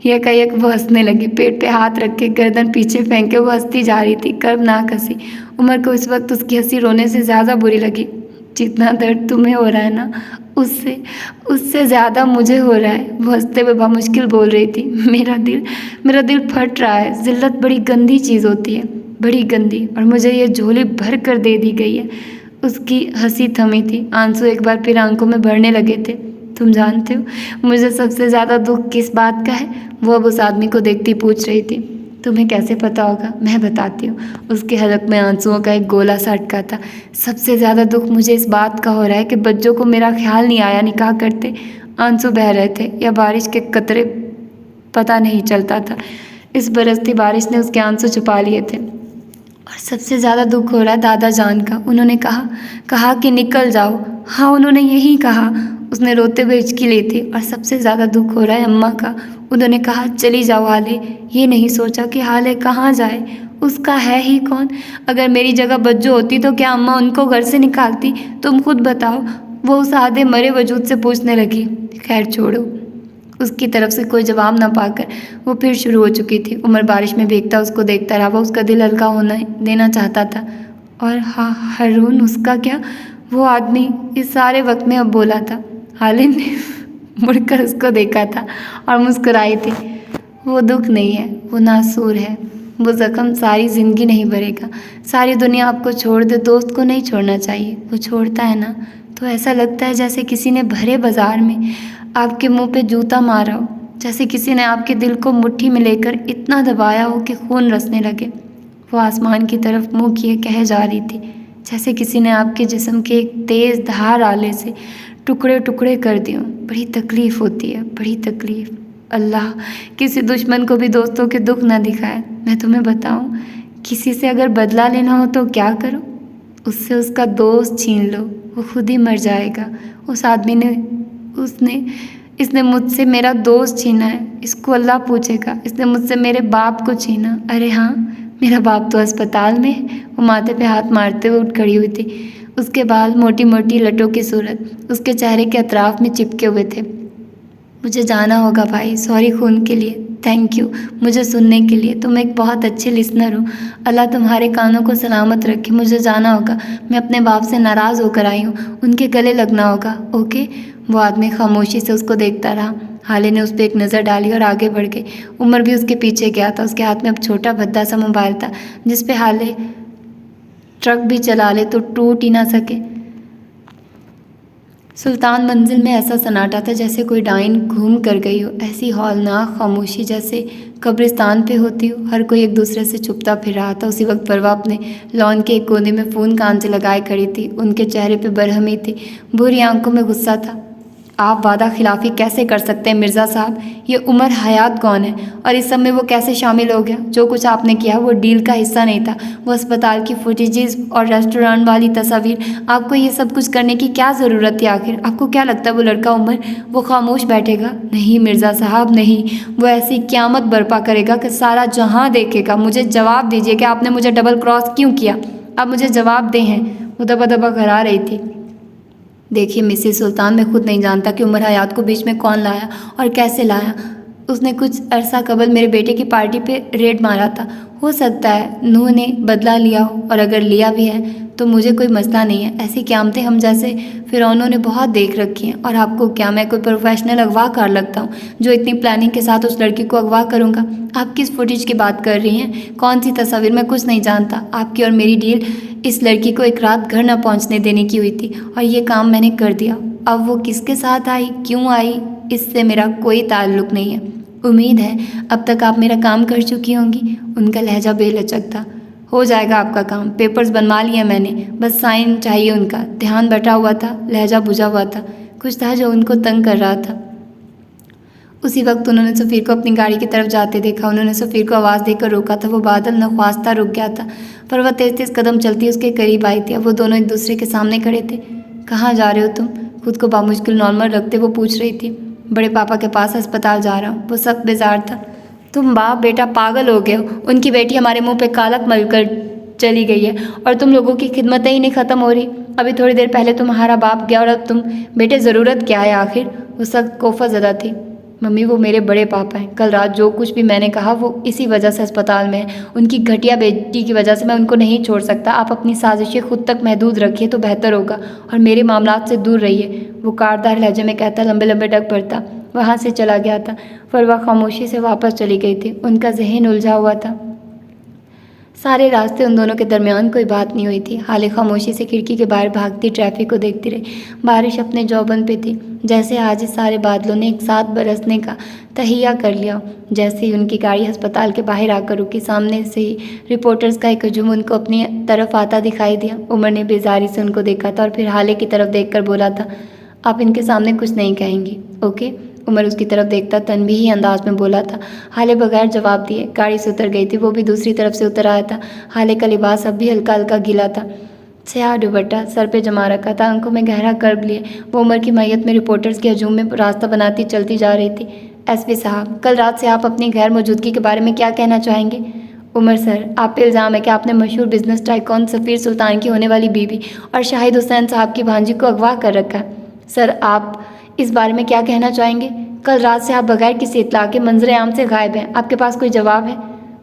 यकायक वो हंसने लगी। पेट पे हाथ रख के, गर्दन पीछे फेंक के वो हंसती जा रही थी। कर्मनाक हंसी। उमर को इस वक्त उसकी हंसी रोने से ज़्यादा बुरी लगी। जितना दर्द तुम्हें हो रहा है ना, उससे ज़्यादा मुझे हो रहा है, वो हंसते हुए बामुश्किल बोल रही थी। मेरा दिल फट रहा है। जिल्लत बड़ी गंदी चीज़ होती है, बड़ी गंदी, और मुझे ये झोली भर कर दे दी गई है। उसकी हंसी थमी थी। आंसू एक बार फिर आंखों में भरने लगे थे। तुम जानते हो मुझे सबसे ज़्यादा दुख किस बात का है? वो अब उस आदमी को देखती पूछ रही थी। तुम्हें कैसे पता होगा? मैं बताती हूँ। उसके हलक में आंसुओं का एक गोला सा अटका था। सबसे ज़्यादा दुख मुझे इस बात का हो रहा है कि बच्चों को मेरा ख्याल नहीं आया निकाह करते। आंसू बह रहे थे या बारिश के कतरे, पता नहीं चलता था। इस बरसती बारिश ने उसके आंसू छुपा लिए थे। और सबसे ज़्यादा दुख हो रहा है दादा जान का। उन्होंने कहा कि निकल जाओ। हाँ, उन्होंने यही कहा। उसने रोते हुए हिचकी ली थी। और सबसे ज़्यादा दुख हो रहा है अम्मा का। उन्होंने कहा चली जाओ हाले। ये नहीं सोचा कि हाले कहाँ जाए, उसका है ही कौन। अगर मेरी जगह बज्जो होती तो क्या अम्मा उनको घर से निकालती? तुम खुद बताओ, वो उस आधे मरे वजूद से पूछने लगी। खैर छोड़ो। उसकी तरफ से कोई जवाब ना पाकर वो फिर शुरू हो चुकी थी। उमर बारिश में भीगता उसको देखता रहा। वो उसका दिल हल्का होना देना चाहता था। और हाँ, हारून, उसका क्या? वो आदमी इस सारे वक्त में अब बोला था। हाले ने मुड़कर उसको देखा था और मुस्कुराई थी। वो दुख नहीं है, वो नासूर है। वो ज़ख्म सारी ज़िंदगी नहीं भरेगा। सारी दुनिया आपको छोड़ दे, दोस्त को नहीं छोड़ना चाहिए। वो छोड़ता है ना तो ऐसा लगता है जैसे किसी ने भरे बाजार में आपके मुंह पे जूता मारा हो, जैसे किसी ने आपके दिल को मुट्ठी में लेकर इतना दबाया हो कि खून रसने लगे। वो आसमान की तरफ मुंह किए कह जा रही थी, जैसे किसी ने आपके जिस्म के एक तेज़ धार आले से टुकड़े टुकड़े कर दिए। बड़ी तकलीफ़ होती है, बड़ी तकलीफ़। अल्लाह किसी दुश्मन को भी दोस्तों के दुख न दिखाए। मैं तुम्हें बताऊं, किसी से अगर बदला लेना हो तो क्या करो? उससे उसका दोस्त छीन लो, वो खुद ही मर जाएगा। उस आदमी ने इसने मुझसे मेरा दोस्त छीना है, इसको अल्लाह पूछेगा। इसने मुझसे मेरे बाप को छीना। अरे हाँ, मेरा बाप तो अस्पताल में है। वो माथे पे हाथ मारते हुए उठ खड़ी हुई थी। उसके बाल मोटी मोटी लटों की सूरत उसके चेहरे के अतराफ में चिपके हुए थे। मुझे जाना होगा भाई, सॉरी खून के लिए, थैंक यू मुझे सुनने के लिए। तुम एक बहुत अच्छे लिसनर हो। अल्लाह तुम्हारे कानों को सलामत रखे। मुझे जाना होगा, मैं अपने बाप से नाराज़ होकर आई हूँ, उनके गले लगना होगा। ओके। वो आदमी खामोशी से उसको देखता रहा। हाले ने उस पर एक नज़र डाली और आगे बढ़ गई। उमर भी उसके पीछे गया था। उसके हाथ में अब छोटा भद्दा सा मोबाइल था, जिस पे हाले ट्रक भी चला ले तो टूट ही ना सके। सुल्तान मंजिल में ऐसा सन्नाटा था जैसे कोई डाइन घूम कर गई हो। ऐसी हौलनाक खामोशी जैसे कब्रिस्तान पे होती हो। हर कोई एक दूसरे से छुपता फिर रहा था। उसी वक्त परवा अपने लॉन के एक कोने में फ़ोन कान से लगाए खड़ी थी। उनके चेहरे पे बरहमी थी, बुरी आंखों में गुस्सा था। आप वादा खिलाफ़ी कैसे कर सकते हैं मिर्ज़ा साहब? ये उमर हयात कौन है और इस सब में वो कैसे शामिल हो गया? जो कुछ आपने किया वो डील का हिस्सा नहीं था। वो अस्पताल की फुटेजेस और रेस्टोरेंट वाली तस्वीर, आपको ये सब कुछ करने की क्या ज़रूरत थी आखिर? आपको क्या लगता है वो लड़का उमर वो खामोश बैठेगा? नहीं मिर्ज़ा साहब नहीं, वो ऐसी क़यामत बर्पा करेगा कि सारा जहाँ देखेगा। मुझे जवाब दीजिए कि आपने मुझे डबल क्रॉस क्यों किया? आप मुझे जवाब दें। हैं वो दबा दबा घरा रही थी। देखिए मिसेस सुल्तान, मैं खुद नहीं जानता कि उमर हयात को बीच में कौन लाया और कैसे लाया। उसने कुछ अरसा कबल मेरे बेटे की पार्टी पे रेड मारा था। हो सकता है नूह ने बदला लिया हो, और अगर लिया भी है तो मुझे कोई मसला नहीं है। ऐसी क़यामतें हम जैसे फिरौनों ने बहुत देख रखी हैं। और आपको क्या, मैं कोई प्रोफेशनल अगवाकार लगता हूँ जो इतनी प्लानिंग के साथ उस लड़की को अगवा करूँगा? आप किस फुटेज की बात कर रही हैं? कौन सी तस्वीर? मैं कुछ नहीं जानता। आपकी और मेरी डील इस लड़की को एक रात घर न पहुँचने देने की हुई थी, और ये काम मैंने कर दिया। अब वो किसके साथ आई, क्यों आई, इससे मेरा कोई ताल्लुक़ नहीं है। उम्मीद है अब तक आप मेरा काम कर चुकी होंगी। उनका लहजा बेलचक था। हो जाएगा आपका काम, पेपर्स बनवा लिए मैंने, बस साइन चाहिए उनका। ध्यान बटा हुआ था, लहजा बुझा हुआ था, कुछ था जो उनको तंग कर रहा था। उसी वक्त उन्होंने सफ़ीर को अपनी गाड़ी की तरफ जाते देखा। उन्होंने सफ़ीर को आवाज़ देकर रोका था। वो बादल नख्वास्ता रुक गया था, पर वह तेज़ तेज़ कदम चलती उसके करीब आई थी। अब वो दोनों एक दूसरे के सामने खड़े थे। कहाँ जा रहे हो तुम? खुद को बामुश्किल नॉर्मल रखते वो पूछ रही थी। बड़े पापा के पास अस्पताल जा रहा हूँ। वो सख्त बेजार था। तुम बाप बेटा पागल हो गए हो। उनकी बेटी हमारे मुंह पे कालक मलकर चली गई है और तुम लोगों की खिदमतें ही नहीं ख़त्म हो रही। अभी थोड़ी देर पहले तुम्हारा बाप गया और अब तुम। बेटे ज़रूरत क्या है आखिर? वो सख्त कोफाज़दा थी। मम्मी वो मेरे बड़े पापा हैं। कल रात जो कुछ भी मैंने कहा वो इसी वजह से अस्पताल में है। उनकी घटिया बेटी की वजह से मैं उनको नहीं छोड़ सकता। आप अपनी साजिशें खुद तक महदूद रखिए तो बेहतर होगा और मेरे मामलात से दूर रहिए। वो कारदार लहजे में कहता लंबे लंबे डग पड़ता वहाँ से चला गया था। पर वह खामोशी से वापस चली गई थी। उनका जहन उलझा हुआ था। सारे रास्ते उन दोनों के दरमियान कोई बात नहीं हुई थी। हाले खामोशी से खिड़की के बाहर भागती ट्रैफिक को देखती रही। बारिश अपने जौबन पे थी। जैसे आज इस सारे बादलों ने एक साथ बरसने का तहिया कर लिया। जैसे ही उनकी गाड़ी अस्पताल के बाहर आकर रुकी, सामने से ही रिपोर्टर्स का एक हजूम उनको अपनी तरफ आता दिखाई दिया। उमर ने बेजारी से उनको देखा था और फिर हाले की तरफ देखकर बोला था, आप इनके सामने कुछ नहीं कहेंगी, ओके? उमर उसकी तरफ देखता तनबीही अंदाज में बोला था। हाले बगैर जवाब दिए गाड़ी से उतर गई थी। वो भी दूसरी तरफ से उतर आया था। हाले का लिबास अब भी हल्का हल्का गीला था। स्याह दुपट्टा सर पे जमा रखा था, आंखों में गहरा कर्ब लिए वो उमर की मैयत में रिपोर्टर्स के हजूम में रास्ता बनाती चलती जा रही थी। एसपी साहब, कल रात से आप अपनी गैर मौजूदगी के बारे में क्या कहना चाहेंगे? उमर सर, आप पे इल्ज़ाम है कि आपने मशहूर बिजनेस टाइकॉन सफ़ीर सुल्तान की होने वाली बीवी और शाहिद हुसैन साहब की भांजी को अगवा कर रखा है। सर, आप इस बारे में क्या कहना चाहेंगे? कल रात से आप बगैर किसी इत्तला के मंजरे आम से गायब हैं। आपके पास कोई जवाब है?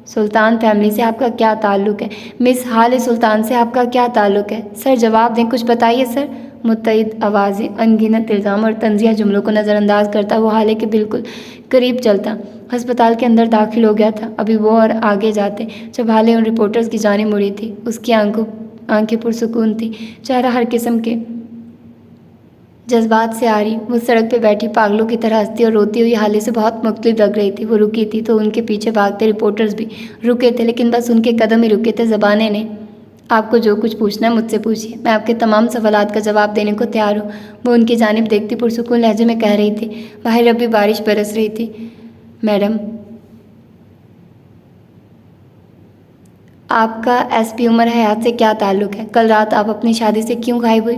सुल्तान फैमिली से आपका क्या ताल्लुक़ है? मिस हाले सुल्तान से आपका क्या ताल्लुक़ है? सर जवाब दें, कुछ बताइए सर। मुत्तइद आवाज़ें, अनगिनत इल्ज़ाम और तंज़िया जुमलों को नज़रअंदाज करता वो हाले के बिल्कुल करीब चलता अस्पताल के अंदर दाखिल हो गया था। अभी वो और आगे जाते जब हाले उन रिपोर्टर्स की जानिब मुड़ी थी। उसकी आंखें पुरसुकून थी, चेहरा हर किस्म के जज्बात से आ रही। वो सड़क पे बैठी पागलों की तरह हंसती और रोती हुई हाले से बहुत मुख्तलिफ लग रही थी। वो रुकी थी तो उनके पीछे भागते रिपोर्टर्स भी रुके थे, लेकिन बस उनके कदम ही रुके थे। ज़बानें ने आपको जो कुछ पूछना है मुझसे पूछिए, मैं आपके तमाम सवालात का जवाब देने को तैयार हूँ। वो उनकी जानिब देखती पुरसुकून लहजे में कह रही थी। बाहर अब भी बारिश बरस रही थी। मैडम, आपका एसपी उमर हयात से क्या ताल्लुक़ है? कल रात आप अपनी शादी से क्यों गायब हुई?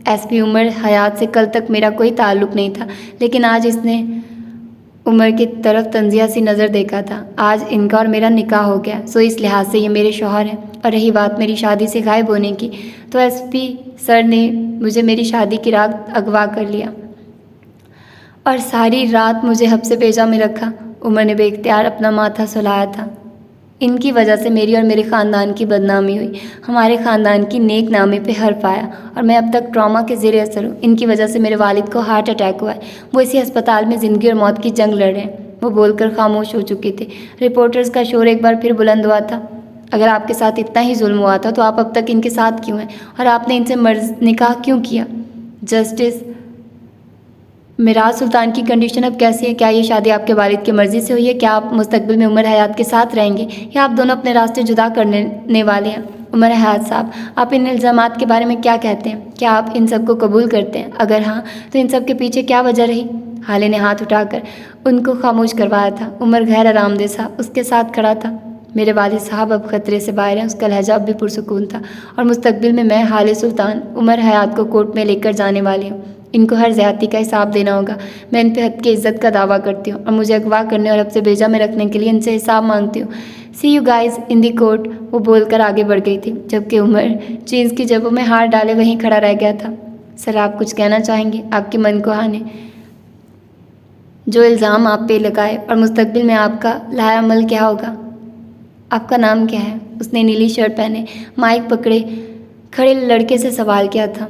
एसपी उमर हयात से कल तक मेरा कोई ताल्लुक़ नहीं था, लेकिन आज इसने उमर की तरफ तंजिया सी नज़र देखा था। आज इनका और मेरा निकाह हो गया, सो इस लिहाज से ये मेरे शौहर हैं। और रही बात मेरी शादी से गायब होने की, तो एसपी सर ने मुझे मेरी शादी की रात अगवा कर लिया और सारी रात मुझे हब्से भेजा में रखा। उमर ने बेख्तियार अपना माथा सुलाया था। इनकी वजह से मेरी और मेरे ख़ानदान की बदनामी हुई। हमारे ख़ानदान की नेक नामे पे हर्फ आया और मैं अब तक ट्रॉमा के ज़ेर असर हूँ। इनकी वजह से मेरे वालिद को हार्ट अटैक हुआ है। वो इसी अस्पताल में ज़िंदगी और मौत की जंग लड़ रहे हैं। वो बोलकर खामोश हो चुके थे। रिपोर्टर्स का शोर एक बार फिर बुलंद हुआ था। अगर आपके साथ इतना ही जुल्म हुआ था तो आप अब तक इनके साथ क्यों हैं और आपने इनसे मर्ज निकाह क्यों किया? जस्टिस मिराज सुल्तान की कंडीशन अब कैसी है? क्या ये शादी आपके वालिद की मर्ज़ी से हुई है? क्या आप मुस्तकबिल में उमर हयात के साथ रहेंगे या आप दोनों अपने रास्ते जुदा करने वाले हैं? उमर हयात साहब, आप इन इल्ज़ामात के बारे में क्या कहते हैं? क्या आप इन सब को कबूल करते हैं? अगर हाँ, तो इन सब के पीछे क्या वजह रही? हाले ने हाथ उठाकर उनको खामोश करवाया था। उमर गैर आरामदेह सा उसके साथ खड़ा था। मेरे वालिद साहब अब ख़तरे से बाहर हैं। उसका लहजा अब भी पुरसुकून था। और मुस्तकबिल में मैं हाले सुल्तान उमर हयात को कोर्ट में लेकर जाने वाली हूँ। इनको हर ज़्यादती का हिसाब देना होगा। मैं इन पे हद की इज़्ज़त का दावा करती हूँ और मुझे अगवा करने और अब से भेजा में रखने के लिए इनसे हिसाब मांगती हूँ। See you guys in the court. वो बोलकर आगे बढ़ गई थी, जबकि उमर जीन्स की जेबों में हाथ डाले वहीं खड़ा रह गया था। सर, आप कुछ कहना चाहेंगे? आपके मन को आने जो इल्ज़ाम आप पे लगाए और मुस्तकबिल में आपका लाया अमल क्या होगा? आपका नाम क्या है? उसने नीली शर्ट पहने माइक पकड़े खड़े लड़के से सवाल किया था।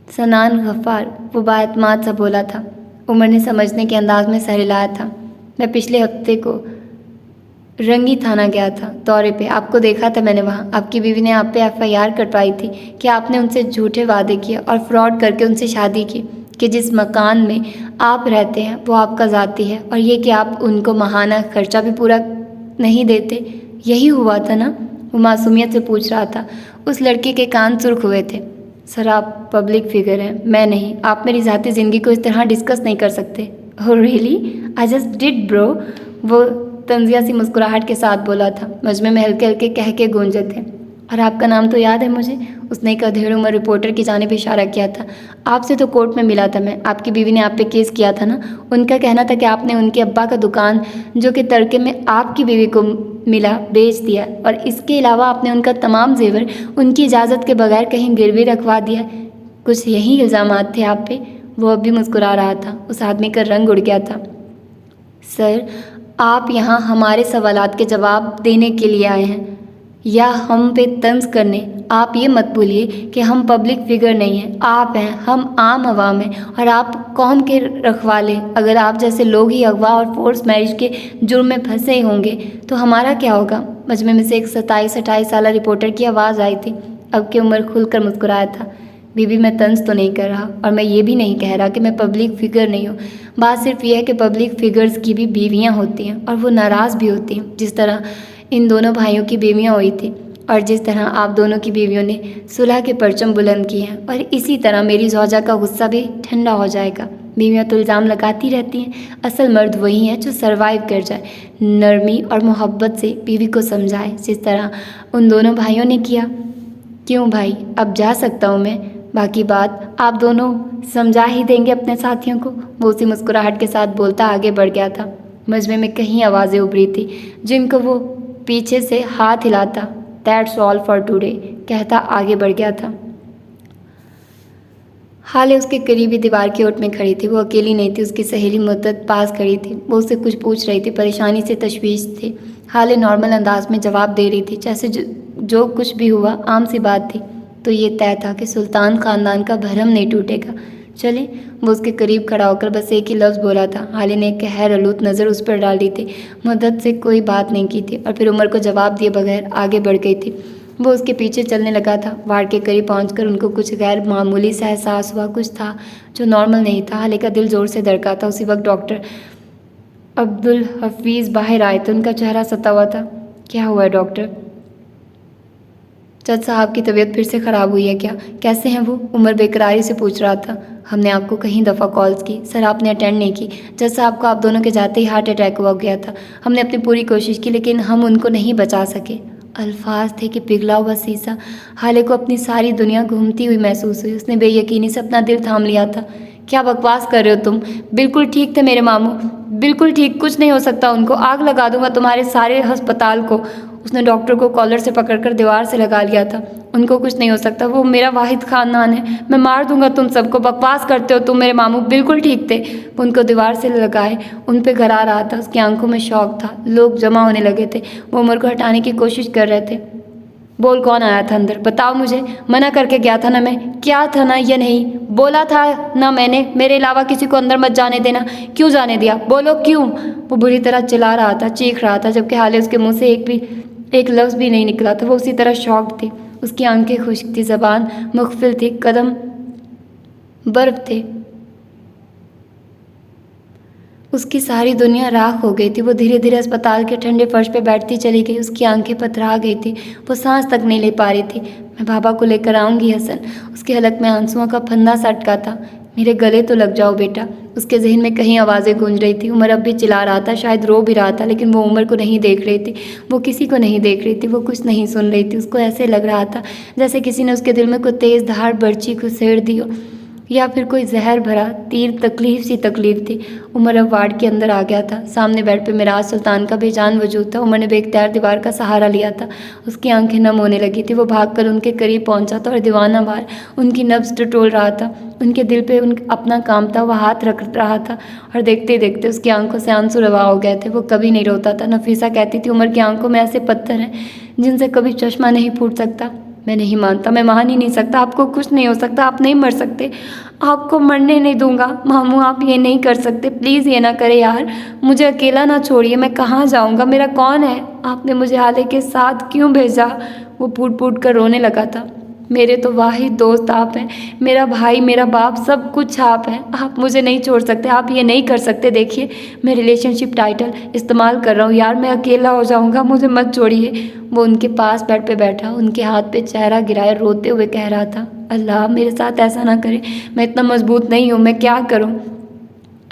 सनान गफ़ार, वो बाएतमाद सा बोला था। उमर ने समझने के अंदाज में सर हिलाया था। मैं पिछले हफ्ते को रंगी थाना गया था दौरे पे। आपको देखा था मैंने वहाँ। आपकी बीवी ने आप पे FIR कटवाई थी कि आपने उनसे झूठे वादे किए और फ्रॉड करके उनसे शादी की, कि जिस मकान में आप रहते हैं वो आपका ज़ाती है और ये कि आप उनको माहाना खर्चा भी पूरा नहीं देते। यही हुआ था ना? वो मासूमियत से पूछ रहा था। उस लड़के के कान सुर्ख हुए थे। सर आप पब्लिक फिगर हैं, मैं नहीं। आप मेरी ज़ाती ज़िंदगी को इस तरह डिस्कस नहीं कर सकते। Oh really, I just did bro, वो तंजिया सी मुस्कुराहट के साथ बोला था। मजमे में हल्के हल्के कह के गूंजे थे। और आपका नाम तो याद है मुझे? उसने एक अधेड़ उम्र रिपोर्टर की जानिब इशारा किया था। आपसे तो कोर्ट में मिला था मैं, आपकी बीवी ने आप पे केस किया था ना। उनका कहना था कि आपने उनके अब्बा का दुकान, जो कि तड़के में आपकी बीवी को मिला, बेच दिया, और इसके अलावा आपने उनका तमाम जेवर उनकी इजाज़त के बगैर कहीं गिरवी रखवा दिया। कुछ यही इल्ज़ामात थे आप पे। वो अब भी मुस्कुरा रहा था। उस आदमी का रंग उड़ गया था। सर आप यहाँ हमारे सवालात के जवाब देने के लिए आए हैं या हम पे तंज करने? आप ये मत भूलिए कि हम पब्लिक फिगर नहीं हैं, आप हैं, हम आम आवाम हैं, और आप कौम के रखवाले। अगर आप जैसे लोग ही अगवा और फोर्स मैरिज के जुर्म में फंसे ही होंगे तो हमारा क्या होगा? मजमे में से एक 27-28 साल रिपोर्टर की आवाज़ आई थी। अब की उम्र खुलकर मुस्कुराया था। बीबी मैं तंज तो नहीं कर रहा, और मैं ये भी नहीं कह रहा कि मैं पब्लिक फ़िगर नहीं हूँ। बात सिर्फ ये है कि पब्लिक फ़िगर्स की भी बीवियाँ होती हैं और वो नाराज़ भी होती हैं, जिस तरह इन दोनों भाइयों की बीवियाँ हुई थी और जिस तरह आप दोनों की बीवियों ने सुलह के परचम बुलंद किए हैं। और इसी तरह मेरी ज़ौजा का गुस्सा भी ठंडा हो जाएगा। बीवियाँ तो इल्ज़ाम लगाती रहती हैं, असल मर्द वही है जो सरवाइव कर जाए, नरमी और मोहब्बत से बीवी को समझाए, जिस तरह उन दोनों भाइयों ने किया। क्यों भाई, अब जा सकता हूँ मैं? बाकी बात आप दोनों समझा ही देंगे अपने साथियों को। वो उसी मुस्कुराहट के साथ बोलता आगे बढ़ गया था। मजमे में कहीं आवाज़ें उभरी थी जिनको वो पीछे से हाथ हिलाता। दैट्स ऑल फॉर टुडे कहता आगे बढ़ गया था। हाले उसके करीबी दीवार की ओट में खड़ी थी। वो अकेली नहीं थी, उसकी सहेली मुद्दत पास खड़ी थी। वो उससे कुछ पूछ रही थी, परेशानी से तशवीश थी। हाले नॉर्मल अंदाज में जवाब दे रही थी, जैसे जो कुछ भी हुआ आम सी बात थी। तो ये तय था कि सुल्तान ख़ानदान का भरम नहीं टूटेगा। चले, वो उसके करीब खड़ा होकर बस एक ही लफ्ज़ बोला था। हाले ने एक कहर आलूद नज़र उस पर डाल दी थी। मुद्दत से कोई बात नहीं की थी और फिर उमर को जवाब दिए बगैर आगे बढ़ गई थी। वो उसके पीछे चलने लगा था। वार्ड के करीब पहुंचकर उनको कुछ गैर मामूली सा एहसास हुआ। कुछ था जो नॉर्मल नहीं था। हाले का दिल ज़ोर से धड़का था। उसी वक्त डॉक्टर अब्दुल हफीज़ बाहर आए तो उनका चेहरा सता हुआ था। क्या हुआ है डॉक्टर? जज साहब की तबीयत फिर से ख़राब हुई है क्या? कैसे हैं वो? उमर बेकरारी से पूछ रहा था। हमने आपको कई दफ़ा कॉल्स की सर, आपने अटेंड नहीं की। जज साहब को आप दोनों के जाते ही हार्ट अटैक हुआ गया था। हमने अपनी पूरी कोशिश की लेकिन हम उनको नहीं बचा सके। अल्फाज थे कि पिघला हुआ शीशा। हाले को अपनी सारी दुनिया घूमती हुई महसूस हुई। उसने बेयकीनी से अपना दिल थाम लिया था। क्या बकवास कर रहे हो तुम? बिल्कुल ठीक थे मेरे मामू, बिल्कुल ठीक, कुछ नहीं हो सकता उनको। आग लगा दूंगा तुम्हारे सारे अस्पताल को। उसने डॉक्टर को कॉलर से पकड़कर दीवार से लगा लिया था। उनको कुछ नहीं हो सकता, वो मेरा वाहिद खानदान है। मैं मार दूंगा तुम सबको। बकवास करते हो तुम, मेरे मामू बिल्कुल ठीक थे। वो उनको दीवार से लगाए उन पे घरा रहा था। उसकी आंखों में शौक था। लोग जमा होने लगे थे। वो उमर को हटाने की कोशिश कर रहे थे। बोल, कौन आया था अंदर? बताओ मुझे। मना करके गया था ना मैं? क्या था ना या नहीं? बोला था ना मैंने, मेरे अलावा किसी को अंदर मत जाने देना। क्यों जाने दिया? बोलो क्यों? वो बुरी तरह चिल्ला रहा था, चीख रहा था, जबकि हाले उसके मुंह से एक लफ्ज़ भी नहीं निकला था। वो उसी तरह शॉक थी। उसकी आंखें खुश्क थी, ज़बान मुख्फिल थी, कदम बर्फ थे। उसकी सारी दुनिया राख हो गई थी। वो धीरे धीरे अस्पताल के ठंडे फर्श पे बैठती चली गई। उसकी आंखें पथरा गई थी। वो सांस तक नहीं ले पा रही थी। मैं बाबा को लेकर आऊँगी हसन। उसके हलक में आंसुओं का फंदा सा अटका था। मेरे गले तो लग जाओ बेटा। उसके जहन में कहीं आवाज़ें गूंज रही थी। उमर अब भी चिल्ला रहा था, शायद रो भी रहा था, लेकिन वो उमर को नहीं देख रही थी। वो किसी को नहीं देख रही थी। वो कुछ नहीं सुन रही थी। उसको ऐसे लग रहा था जैसे किसी ने उसके दिल में कोई तेज़ धार बर्ची घुसेड़ दी हो, या फिर कोई जहर भरा तीर। तकलीफ सी तकलीफ थी। उमर अब वार्ड के अंदर आ गया था। सामने बेड पे मिराज सुल्तान का बेजान वजूद था। उमर ने बेख्तियार दीवार का सहारा लिया था। उसकी आंखें नम होने लगी थी। वो भागकर उनके करीब पहुंचा था और दीवाना वार उनकी नब्ज़ टटोल रहा था। उनके दिल पे अपना कामता हुआ हाथ रख रहा था और देखते देखते उसकी आंखों से आंसू रवा हो गए थे। वो कभी नहीं रोता था। नफीसा कहती थी, उमर की आंखों में ऐसे पत्थर हैं जिनसे कभी चश्मा नहीं फूट सकता। मैं नहीं मानता, मैं मान ही नहीं सकता। आपको कुछ नहीं हो सकता, आप नहीं मर सकते। आपको मरने नहीं दूंगा। मामू आप ये नहीं कर सकते, प्लीज़ ये ना करें यार। मुझे अकेला ना छोड़िए, मैं कहाँ जाऊँगा? मेरा कौन है? आपने मुझे हाले के साथ क्यों भेजा? वो फूट फूट कर रोने लगा था। मेरे तो वाहिद दोस्त आप हैं, मेरा भाई, मेरा बाप, सब कुछ आप हैं। आप मुझे नहीं छोड़ सकते, आप ये नहीं कर सकते। देखिए मैं रिलेशनशिप टाइटल इस्तेमाल कर रहा हूँ यार, मैं अकेला हो जाऊँगा, मुझे मत छोड़िए। वो उनके पास बेड पे बैठा, उनके हाथ पे चेहरा गिराए रोते हुए कह रहा था, अल्लाह मेरे साथ ऐसा ना करे, मैं इतना मजबूत नहीं हूँ, मैं क्या करूँ।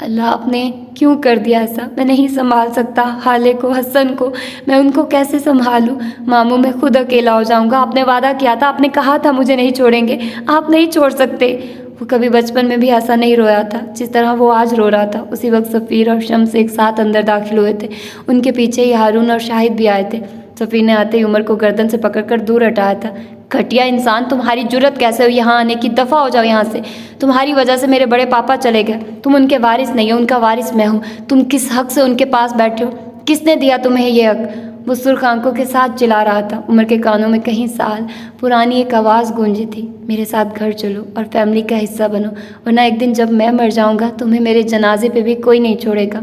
अल्लाह आपने क्यों कर दिया ऐसा, मैं नहीं संभाल सकता हाले को, हसन को, मैं उनको कैसे संभालूं। मामू मैं खुद अकेला हो जाऊंगा, आपने वादा किया था, आपने कहा था मुझे नहीं छोड़ेंगे, आप नहीं छोड़ सकते। वो कभी बचपन में भी ऐसा नहीं रोया था जिस तरह वो आज रो रहा था। उसी वक्त सफ़ीर और शम्स एक साथ अंदर दाखिल हुए थे। उनके पीछे ही हारून और शाहिद भी आए थे। सफ़ीर ने आते ही उमर को गर्दन से पकड़कर दूर हटाया था। घटिया इंसान, तुम्हारी जुर्रत कैसे हुई यहाँ आने की, दफ़ा हो जाओ यहाँ से। तुम्हारी वजह से मेरे बड़े पापा चले गए, तुम उनके वारिस नहीं हो, उनका वारिस मैं हूँ। तुम किस हक से उनके पास बैठे हो, किसने दिया तुम्हें ये हक। वो सुर्ख आंखों के साथ चिल्ला रहा था। उमर के कानों में कहीं साल पुरानी एक आवाज़ गूंजी थी, मेरे साथ घर चलो और फैमिली का हिस्सा बनो, वरना एक दिन जब मैं मर जाऊँगा तुम्हें मेरे जनाजे पे भी कोई नहीं छोड़ेगा।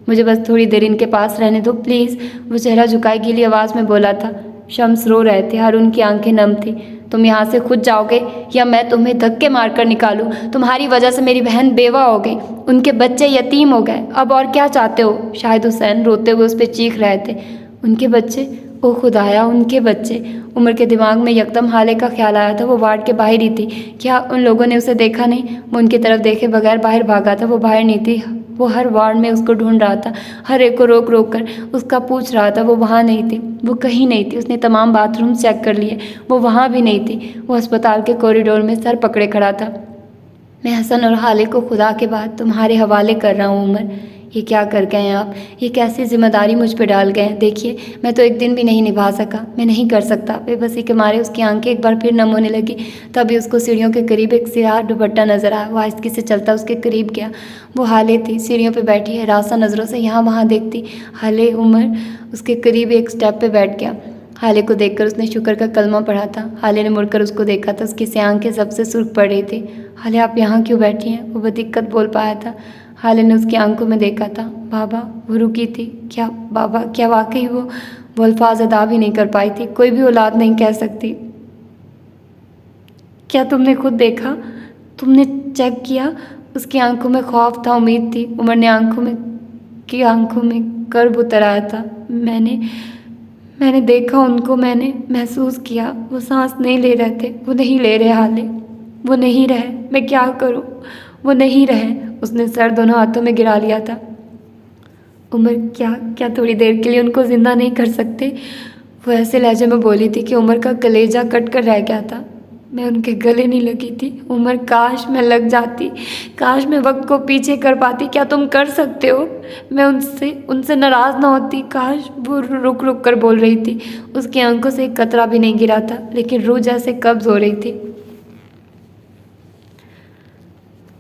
मुझे बस थोड़ी देर इनके पास रहने दो प्लीज़। वो चेहरा झुकाई गीली आवाज़ में बोला था। शम्स रो रहे थे, हारून की आंखें नम थी। तुम यहाँ से खुद जाओगे या मैं तुम्हें धक्के मारकर निकालूं? तुम्हारी वजह से मेरी बहन बेवा हो गई, उनके बच्चे यतीम हो गए, अब और क्या चाहते हो? शाहिद हुसैन रोते हुए उस पर चीख रहे थे। उनके बच्चे, ओ खुदाया, उनके बच्चे। उमर के दिमाग में यकदम हाले का ख्याल आया था। वो वार्ड के बाहर ही थी, क्या उन लोगों ने उसे देखा नहीं? वो उनकी तरफ देखे बगैर बाहर भागा था। वो बाहर नहीं थी, वो हर वार्ड में उसको ढूंढ रहा था, हर एक को रोक रोक कर उसका पूछ रहा था। वो वहाँ नहीं थी, वो कहीं नहीं थी। उसने तमाम बाथरूम चेक कर लिए, वो वहाँ भी नहीं थी। वो अस्पताल के कॉरिडोर में सर पकड़े खड़ा था। मैं हसन और हाले को खुदा के बाद तुम्हारे हवाले कर रहा हूँ उमर। ये क्या कर गए हैं आप, ये कैसी जिम्मेदारी मुझ पे डाल गए हैं। देखिए मैं तो एक दिन भी नहीं निभा सका, मैं नहीं कर सकता। बेबसी के मारे उसकी आंखें एक बार फिर नम होने लगी। तभी उसको सीढ़ियों के करीब एक सियाह दुपट्टा नजर आया। वो आहिस्ती से चलता उसके करीब गया। वो हाले थी, सीढ़ियों पे बैठी है, रास्ता नज़रों से यहाँ वहाँ देखती। हाले उमर उसके करीब एक स्टेप पे बैठ गया। हाले को देखकर उसने शुक्र का कलमा पढ़ा था। हाले ने मुड़कर उसको देखा था, उसकी सी आंखें सबसे सुर्ख पड़ रही थी। हाले आप यहाँ क्यों बैठी हैं? वो बदिक्कत बोल पाया था। हाले ने उसकी आंखों में देखा था। बाबा, वो रुकी थी। क्या बाबा, क्या वाकई वो अल्फाज अदा भी नहीं कर पाई थी? कोई भी औलाद नहीं कह सकती। क्या तुमने खुद देखा, तुमने चेक किया? उसकी आंखों में खौफ था, उम्मीद थी। उमर ने आंखों में कर्ब उतर आया था। मैंने देखा उनको, मैंने महसूस किया। वो सांस नहीं ले रहे थे, वो नहीं ले रहे हाले, वो नहीं रहे। मैं क्या करूं? वो नहीं रहे। उसने सर दोनों हाथों में गिरा लिया था। उमर, क्या थोड़ी देर के लिए उनको जिंदा नहीं कर सकते? वो ऐसे लहजे में बोली थी कि उमर का कलेजा कट कर रह गया था। मैं उनके गले नहीं लगी थी उमर, काश मैं लग जाती, काश मैं वक्त को पीछे कर पाती। क्या तुम कर सकते हो? मैं उनसे नाराज़ ना होती। काश। वो रुक रुक कर बोल रही थी। उसकी आंखों से एक कतरा भी नहीं गिरा था, लेकिन रूह जैसे कब्ज हो रही थी।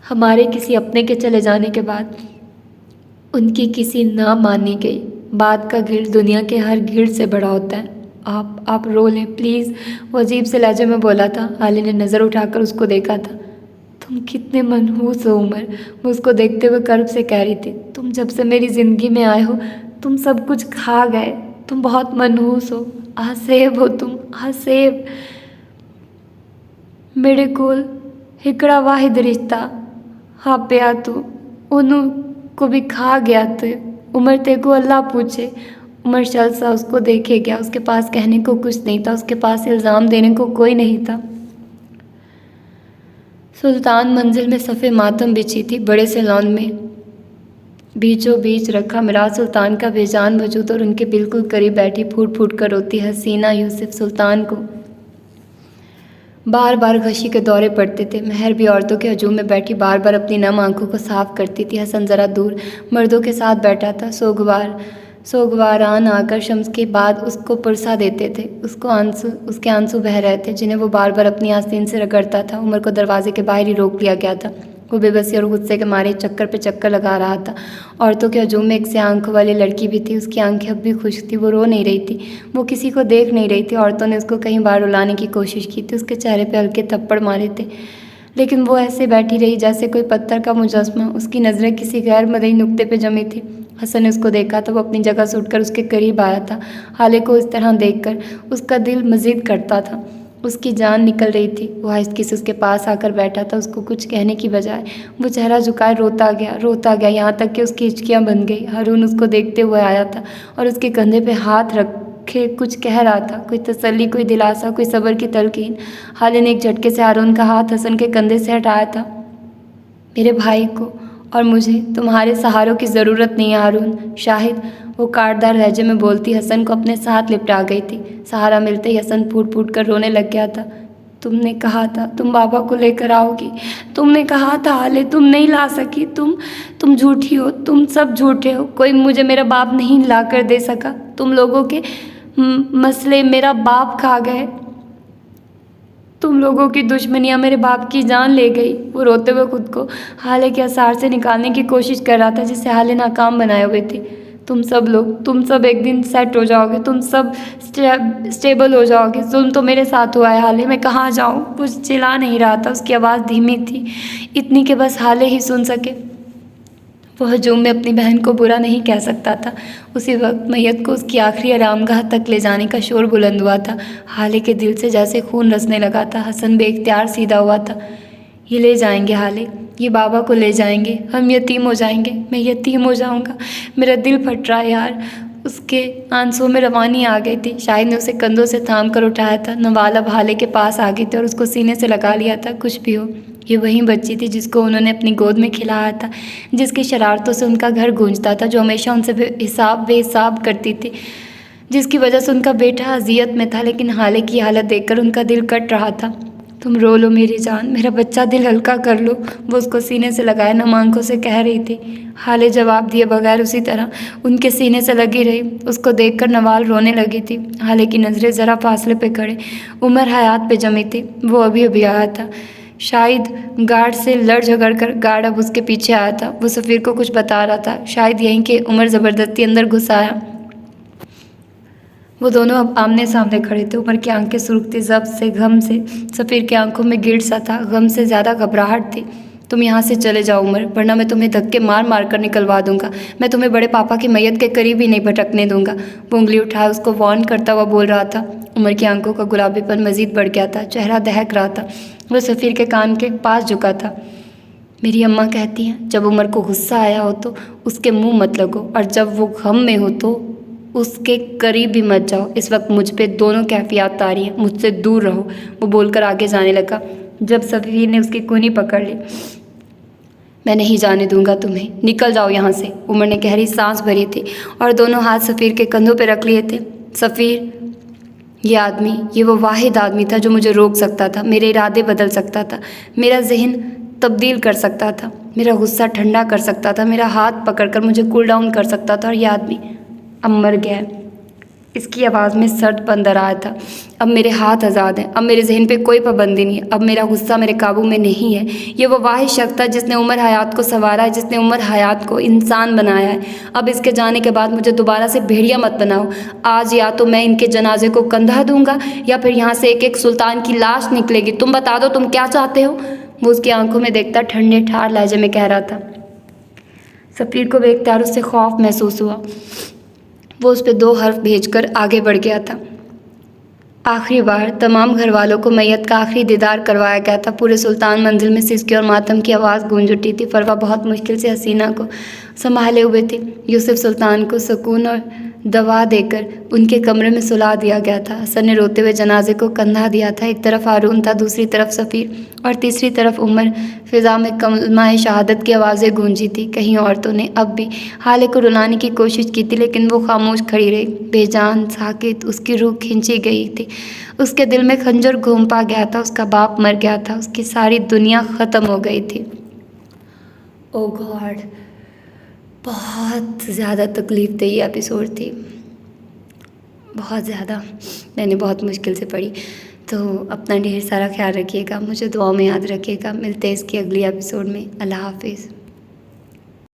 हमारे किसी अपने के चले जाने के बाद उनकी किसी ना मानी गई बात का गिर दुनिया के हर गिर से बड़ा होता है। आप रो लें प्लीज़, वो अजीब से लहजे में बोला था। हाले ने नज़र उठाकर उसको देखा था। तुम कितने मनहूस हो उमर, वो उसको देखते हुए कर्ब से कह रही थी। तुम जब से मेरी ज़िंदगी में आए हो तुम सब कुछ खा गए, तुम बहुत मनहूस हो, आसेब हो तुम, आसेब। मेरे कोल हिकड़ा वाहिद रिश्ता हाँ पिया तू, उन्हों को भी खा गया थे। उमर ते को अल्लाह पूछे। उमर शल सा उसको देखे गया। उसके पास कहने को कुछ नहीं था, उसके पास इल्ज़ाम देने को कोई नहीं था। सुल्तान मंजिल में सफ़े मातम बिछी थी। बड़े से लॉन में बीचों बीच रखा मिराज सुल्तान का बेजान वजूद और उनके बिल्कुल करीब बैठी फूट फूट कर रोती हसीना यूसुफ सुल्तान को बार बार घशी के दौरे पड़ते थे। महर भी औरतों के हजूम में बैठी बार बार अपनी नम आंखों को साफ करती थी। हसन ज़रा दूर मर्दों के साथ बैठा था। सोगवारान आकर शम्स के बाद उसको पुरसा देते थे। उसके आंसू बह रहे थे जिन्हें वो बार बार अपनी आस्तीन से रगड़ता था। उमर को दरवाजे के बाहर ही रोक लिया गया था। वो बेबसी और गुस्से के मारे चक्कर पे चक्कर लगा रहा था। औरतों के हजूम में एक से आंखों वाली लड़की भी थी। उसकी आंखें अब भी खुश थी, वो रो नहीं रही थी, वो किसी को देख नहीं रही थी। औरतों ने उसको कई बार रुलाने की कोशिश की थी, उसके चेहरे पे हल्के थप्पड़ मारे थे, लेकिन वो ऐसे बैठी रही जैसे कोई पत्थर का मुजस्मा। उसकी नज़रें किसी गैर मदई नुक्ते पे जमी थी। हसन ने उसको देखा तो वो अपनी जगह से उठकर उसके करीब आया था। हाले को इस तरह देखकर उसका दिल मज़ीद करता था। उसकी जान निकल रही थी। वो आहिस्ते से उसके पास आकर बैठा था। उसको कुछ कहने की बजाय वो चेहरा झुकाए रोता गया, यहाँ तक कि उसकी हिचकियाँ बन गई। हारून उसको देखते हुए आया था और उसके कंधे पे हाथ रखे कुछ कह रहा था, कोई तसल्ली, कोई दिलासा, कोई सब्र की तलकीन। हाले ने एक झटके से हारून का हाथ हसन के कंधे से हटाया था। मेरे भाई को और मुझे तुम्हारे सहारों की ज़रूरत नहीं है हारून। शाहिद, वो काटदार लहजे में बोलती हसन को अपने साथ लिपटा गई थी। सहारा मिलते ही हसन फूट फूट कर रोने लग गया था। तुमने कहा था तुम बाबा को लेकर आओगी, तुमने कहा था हाले, तुम नहीं ला सकी। तुम झूठी हो, तुम सब झूठे हो। कोई मुझे मेरा बाप नहीं ला कर दे सका। तुम लोगों के मसले मेरा बाप खा गए। तुम लोगों की दुश्मनियाँ मेरे बाप की जान ले गई। वो रोते हुए खुद को हाले के असार से निकालने की कोशिश कर रहा था जिससे हाले नाकाम बनाए हुए थी। तुम सब एक दिन सेट हो जाओगे, तुम सब स्टेबल हो जाओगे। जुल्म तो मेरे साथ हुआ है हाले, मैं कहाँ जाऊँ। वो चिल्ला नहीं रहा था, उसकी आवाज़ धीमी थी, इतनी कि बस हाले ही सुन सके। वो हजूम में अपनी बहन को बुरा नहीं कह सकता था। उसी वक्त मैयत को उसकी आखिरी आरामगाह तक ले जाने का शोर बुलंद हुआ था। हाले के दिल से जैसे खून रसने लगा था। हसन बेख्तियार सीधा हुआ था। ये ले जाएंगे हाले, ये बाबा को ले जाएंगे, हम यतीम हो जाएंगे, मैं यतीम हो जाऊंगा। मेरा दिल फट रहा है यार। उसके आंसुओं में रवानी आ गई थी। शाहिद ने उसे कंधों से थाम कर उठाया था। नवाल अब हाले के पास आ गई थी और उसको सीने से लगा लिया था। कुछ भी हो, ये वही बच्ची थी जिसको उन्होंने अपनी गोद में खिलाया था, जिसकी शरारतों से उनका घर गूंजता था, जो हमेशा उनसे बेहिसाब करती थी, जिसकी वजह से उनका बेटा अजियत में था। लेकिन हाले की हालत देखकर उनका दिल कट रहा था। तुम रो लो मेरी जान, मेरा बच्चा दिल हल्का कर लो, वो उसको सीने से लगाए नम आंखों से कह रही थी। हाले जवाब दिए बगैर उसी तरह उनके सीने से लगी रही। उसको देखकर नवाल रोने लगी थी। हाले की नज़रें ज़रा फासले पे खड़े उमर हयात पे जमी थी। वो अभी अभी आया था। शायद गार्ड से लड़ झगड़ कर गार्ड अब उसके पीछे आया था। वो सफ़ीर को कुछ बता रहा था। शायद यहीं के उमर ज़बरदस्ती अंदर घुस आया। वो दोनों अब आमने सामने खड़े थे। उमर की आंखें सुर्ख थी, ज़ब्त से, गम से। सफ़ीर की आंखों में गिड़ सा था, गम से ज़्यादा घबराहट थी। तुम यहाँ से चले जाओ उमर, वरना मैं तुम्हें धक्के मार मार कर निकलवा दूंगा। मैं तुम्हें बड़े पापा की मैयत के करीब ही नहीं भटकने दूंगा। वो उंगली उठाए उसको वार्न करता हुआ बोल रहा था। उमर की आंखों का गुलाबीपन मज़ीद बढ़ गया था, चेहरा दहक रहा था। वो सफ़ीर के कान के पास झुका था। मेरी अम्मा कहती हैं जब उमर को गुस्सा आया हो तो उसके मुँह मत लगो, और जब वो गम में हो तो उसके करीब भी मत जाओ। इस वक्त मुझ पे दोनों कैफियत तारी हैं, मुझसे दूर रहो। वो बोलकर आगे जाने लगा जब सफ़ीर ने उसकी कूनी पकड़ ली। मैं नहीं जाने दूंगा तुम्हें, निकल जाओ यहाँ से। उमर ने गहरी सांस भरी थी और दोनों हाथ सफ़ीर के कंधों पे रख लिए थे। सफ़ीर, ये आदमी, ये वो वाहिद आदमी था जो मुझे रोक सकता था, मेरे इरादे बदल सकता था, मेरा जहन तब्दील कर सकता था, मेरा गुस्सा ठंडा कर सकता था, मेरा हाथ पकड़कर मुझे कूल डाउन कर सकता था। और ये आदमी अब मर गया है। इसकी आवाज़ में सर्दपन दर आया था। अब मेरे हाथ आज़ाद हैं, अब मेरे जहन पे कोई पाबंदी नहीं है, अब मेरा गुस्सा मेरे काबू में नहीं है। ये वो वाहिद शख्स था जिसने उमर हयात को संवारा है, जिसने उमर हयात को इंसान बनाया है। अब इसके जाने के बाद मुझे दोबारा से भेड़िया मत बनाओ। आज या तो मैं इनके जनाजे को कंधा दूंगा या फिर यहाँ से एक एक सुल्तान की लाश निकलेगी। तुम बता दो तुम क्या चाहते हो। वो उसकी आंखों में देखता ठंडे ठार लहजे में कह रहा था। सफ़ीर को बेख्तियार उससे खौफ महसूस हुआ। वो उस पर 2 हर्फ भेजकर आगे बढ़ गया था। आखिरी बार तमाम घर वालों को मैयत का आखिरी दीदार करवाया गया था। पूरे सुल्तान मंजिल में सिसके और मातम की आवाज़ गूंज उठी थी। फरवा बहुत मुश्किल से हसीना को संभाले हुए थे। यूसुफ सुल्तान को सुकून और दवा देकर उनके कमरे में सुला दिया गया था। हसन ने रोते हुए जनाजे को कंधा दिया था। एक तरफ हारून था, दूसरी तरफ सफ़ीर और तीसरी तरफ उमर। फ़िज़ा में कलमाए शहादत की आवाज़ें गूंजी थी। कहीं औरतों ने अब भी हाले को रुलाने की कोशिश की थी, लेकिन वो खामोश खड़ी रही, बेजान, साकित। उसकी रूह खिंची गई थी। उसके दिल में खंजर घूम पा गया था। उसका बाप मर गया था। उसकी सारी दुनिया ख़त्म हो गई थी। ओ गॉड, बहुत ज़्यादा तकलीफ़ दे ये एपिसोड थी, बहुत ज़्यादा। मैंने बहुत मुश्किल से पढ़ी। तो अपना ढेर सारा ख्याल रखिएगा, मुझे दुआ में याद रखिएगा। मिलते हैं इसकी अगली एपिसोड में। अल्लाह हाफिज़।